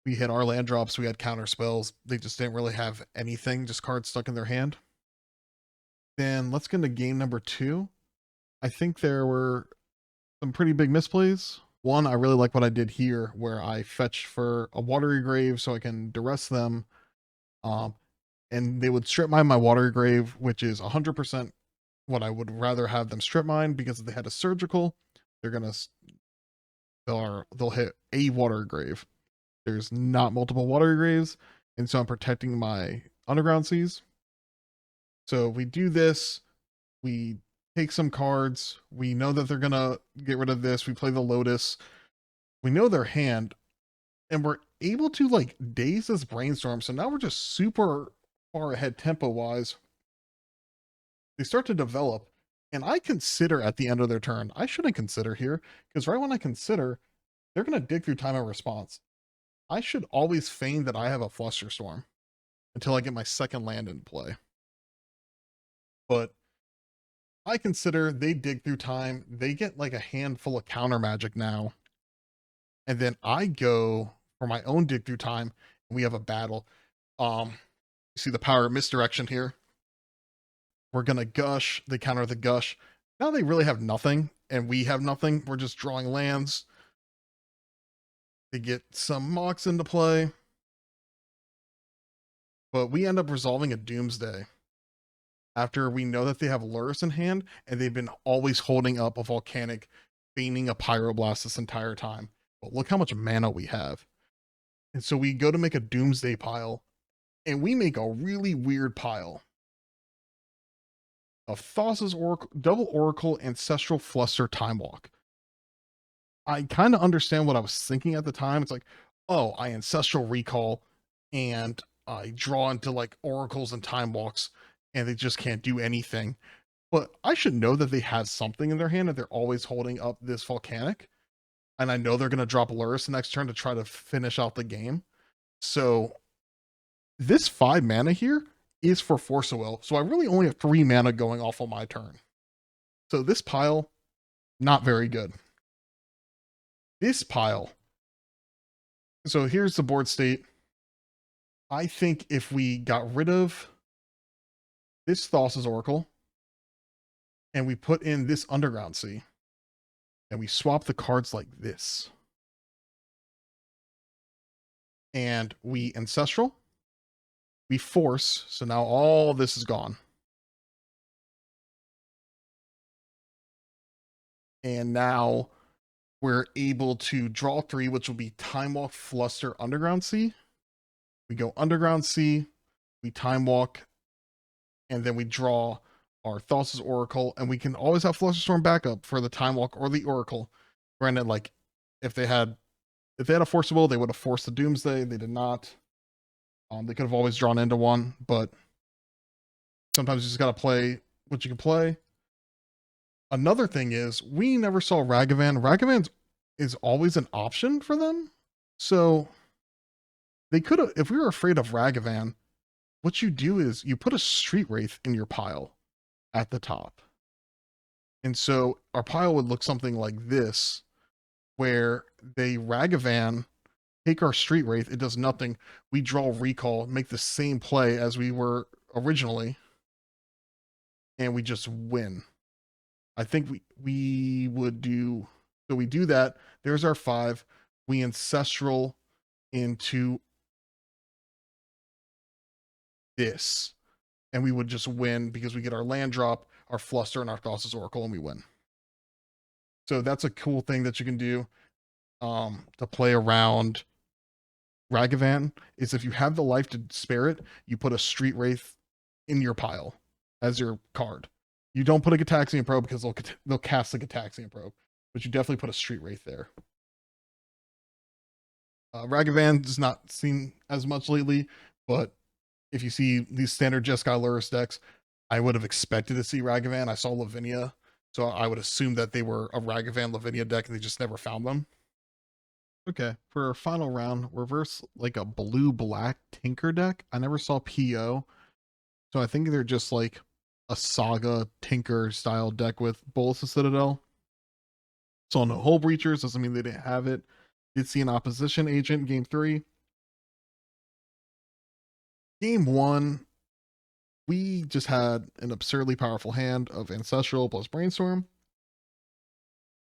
We hit our land drops, we had counter spells. They just didn't really have anything, just cards stuck in their hand. Then let's get into game number 2. I think there were some pretty big misplays. One, I really like what I did here, where I fetched for a Watery Grave so I can duress them. And they would strip mine my Watery Grave, which is 100% what I would rather have them strip mine, because if they had a Surgical, they'll hit a Watery Grave. There's not multiple Watery Graves, and so I'm protecting my Underground Seas. So we do this, we take some cards, we know that they're gonna get rid of this, we play the Lotus, we know their hand, and we're able to like daze this Brainstorm, so now we're just super far ahead tempo-wise. They start to develop, and I consider at the end of their turn, I shouldn't consider here, because right when I consider, they're gonna dig through time of response. I should always feign that I have a Flusterstorm until I get my second land in play. But I consider they dig through time. They get like a handful of counter magic now. And then I go for my own dig through time and we have a battle. You see the power of misdirection here. We're gonna gush, they counter the gush. Now they really have nothing, and we have nothing. We're just drawing lands. They get some mocks into play. But we end up resolving a Doomsday. After we know that they have Lurrus in hand, and they've been always holding up a volcanic, feigning a pyroblast this entire time. But look how much mana we have. And so we go to make a Doomsday pile, and we make a really weird pile of Thassa's Oracle, Double Oracle, Ancestral Fluster, Time Walk. I kind of understand what I was thinking at the time. It's like, oh, I Ancestral Recall, and I draw into like Oracles and Time Walks, and they just can't do anything. But I should know that they have something in their hand, and they're always holding up this Volcanic. And I know they're going to drop Lurrus the next turn to try to finish out the game. So this 5 mana here is for Force of Will. So I really only have 3 mana going off on my turn. So this pile, not very good. This pile. So here's the board state. I think if we got rid of this Thassa's Oracle and we put in this Underground Sea and we swap the cards like this and we Ancestral, we force, so now all this is gone. And now we're able to draw 3, which will be Time Walk, Fluster, Underground Sea. We go Underground Sea, we Time Walk, and then we draw our Thassa's Oracle, and we can always have Flusterstorm backup for the Time Walk or the Oracle. Granted, like if they had a Force of Will, they would have forced the Doomsday. They did not. They could have always drawn into one, but sometimes you just gotta play what you can play. Another thing is we never saw Ragavan. Ragavan is always an option for them. So they could have, if we were afraid of Ragavan, what you do is you put a Street Wraith in your pile at the top. And so our pile would look something like this, where they Ragavan, take our Street Wraith, it does nothing. We draw Recall, make the same play as we were originally, and we just win. I think we would do, so we do that. There's our 5. We Ancestral into this, and we would just win because we get our land drop, our Fluster, and our Thassa's Oracle, and we win. So that's a cool thing that you can do to play around Ragavan, is if you have the life to spare it, you put a Street Wraith in your pile as your card. You don't put a Gataxian Probe because they'll cast the Gataxian Probe, but you definitely put a Street Wraith there. Ragavan is not seen as much lately, but if you see these standard Jeskai Lurrus decks, I would have expected to see Ragavan. I saw Lavinia, so I would assume that they were a Ragavan Lavinia deck and they just never found them. Okay, for our final round, reverse like a blue-black Tinker deck. I never saw PO, so I think they're just like a Saga Tinker style deck with Bolus and Citadel. So no Hull Breachers, doesn't mean they didn't have it. Did see an opposition agent game 3. Game 1, we just had an absurdly powerful hand of Ancestral plus Brainstorm.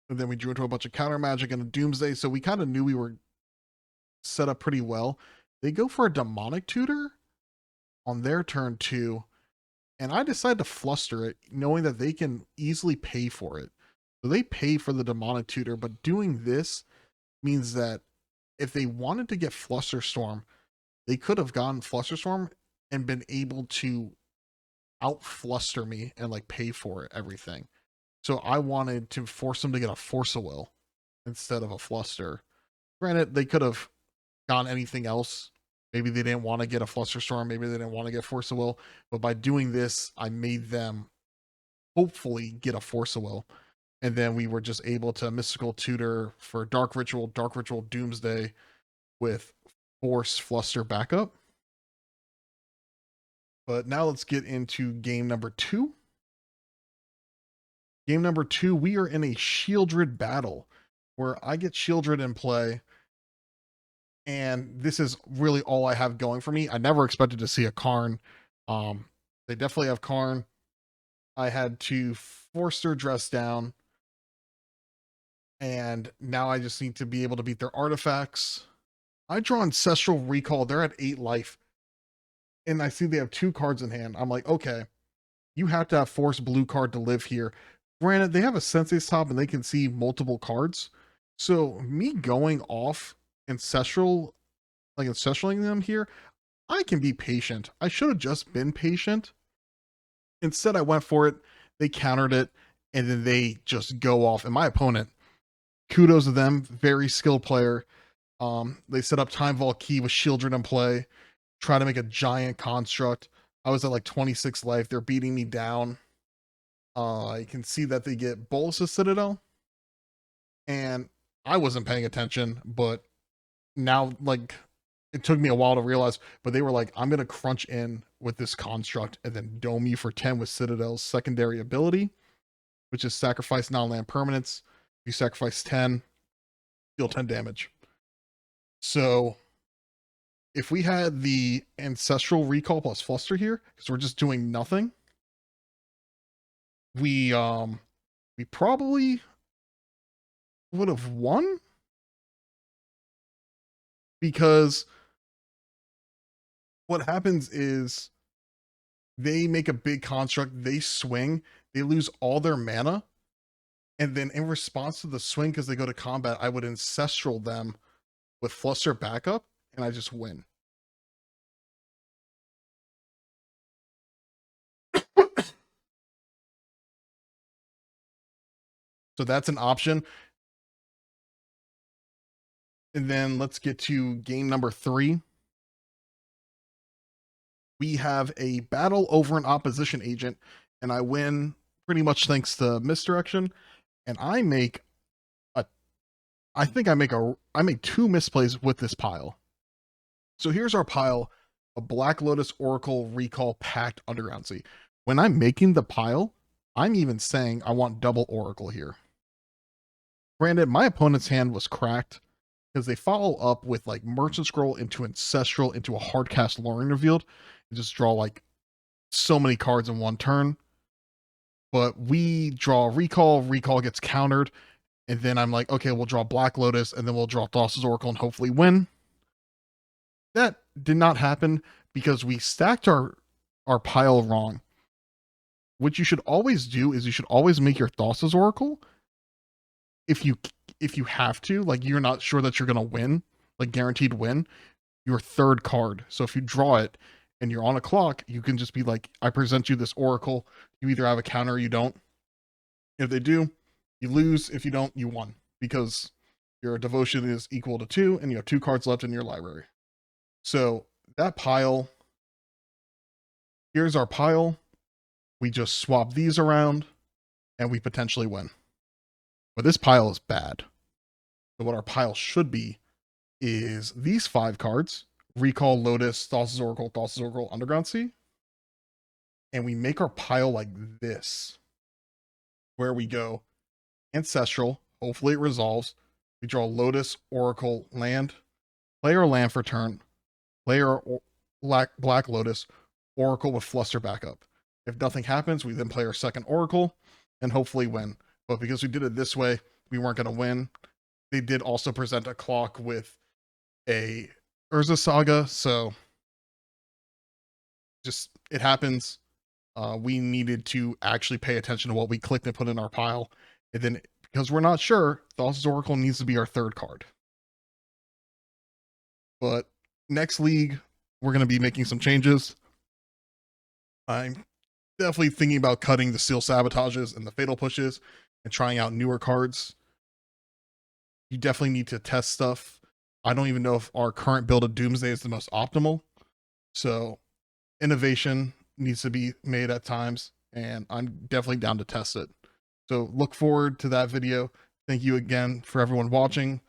And then we drew into a bunch of counter magic and a Doomsday, so we kind of knew we were set up pretty well. They go for a Demonic Tutor on their turn 2, and I decided to Fluster it, knowing that they can easily pay for it. So they pay for the Demonic Tutor, but doing this means that if they wanted to get Flusterstorm, they could have gotten Flusterstorm and been able to out-fluster me and like pay for it, everything. So I wanted to force them to get a Force of Will instead of a Fluster. Granted, they could have gone anything else. Maybe they didn't want to get a Flusterstorm. Maybe they didn't want to get Force of Will. But by doing this, I made them hopefully get a Force of Will. And then we were just able to Mystical Tutor for Dark Ritual Doomsday with Force Fluster backup. But now let's get into game number 2. Game number 2, we are in a Shieldred battle where I get Shieldred in play, and this is really all I have going for me. I never expected to see a Karn. They definitely have Karn. I had to force their dress down, and now I just need to be able to beat their artifacts. I draw Ancestral Recall. They're at 8 life, and I see they have 2 cards in hand. I'm like, okay, you have to have Force Blue card to live here. Granted, they have a Sensei's Top and they can see multiple cards. So me going off Ancestral, like Ancestraling them here, I can be patient. I should have just been patient. Instead, I went for it. They countered it, and then they just go off. And my opponent, kudos to them, very skilled player. They set up Time Vault Key with Shieldred in play, try to make a giant construct. I was at like 26 life. They're beating me down. I can see that they get Bolus's Citadel, and I wasn't paying attention, but now, like, it took me a while to realize, but they were like, I'm going to crunch in with this construct and then dome you for 10 with Citadel's secondary ability, which is sacrifice non-land permanents. If you sacrifice 10, deal 10 damage. So if we had the Ancestral Recall plus Fluster here, because we're just doing nothing, we probably would have won, because what happens is they make a big construct, they swing, they lose all their mana, and then in response to the swing, because they go to combat, I would Ancestral them with Fluster backup, and I just win. So that's an option. And then let's get to game number 3. We have a battle over an opposition agent, and I win pretty much thanks to misdirection. And I make I make 2 misplays with this pile. So here's our pile: a Black Lotus, Oracle, Recall, Pact, Underground Sea. When I'm making the pile, I'm even saying I want double Oracle here. Granted, my opponent's hand was cracked because they follow up with like Merchant Scroll into Ancestral into a Hardcast Luring Revealed and just draw like so many cards in one turn. But we draw Recall, Recall gets countered, and then I'm like, okay, we'll draw Black Lotus, and then we'll draw Thassa's Oracle and hopefully win. That did not happen because we stacked our pile wrong. What you should always do is you should always make your Thassa's Oracle, if you have to, like you're not sure that you're going to win, like guaranteed win, your 3rd card. So if you draw it and you're on a clock, you can just be like, I present you this Oracle. You either have a counter or you don't. If they do, you lose. If you don't, you won, because your devotion is equal to 2 and you have 2 cards left in your library. So that pile, here's our pile. We just swap these around and we potentially win. But this pile is bad. So what our pile should be is these 5 cards: Recall, Lotus, Thassa's Oracle, Underground Sea. And we make our pile like this, where we go Ancestral, hopefully it resolves. We draw Lotus, Oracle, land, play our land for turn, play our Black Lotus, Oracle with Fluster backup. If nothing happens, we then play our 2nd Oracle and hopefully win. But because we did it this way, we weren't going to win. They did also present a clock with a Urza Saga, so just, it happens. We needed to actually pay attention to what we clicked and put in our pile. And then, because we're not sure, Thassa's Oracle needs to be our 3rd card. But next league, we're going to be making some changes. I'm definitely thinking about cutting the Seal Sabotages and the Fatal Pushes and trying out newer cards. You definitely need to test stuff. I don't even know if our current build of Doomsday is the most optimal. So innovation needs to be made at times, and I'm definitely down to test it. So look forward to that video. Thank you again for everyone watching.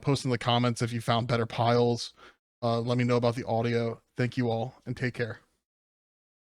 Post in the comments if you found better piles. Let me know about the audio. Thank you all, and take care.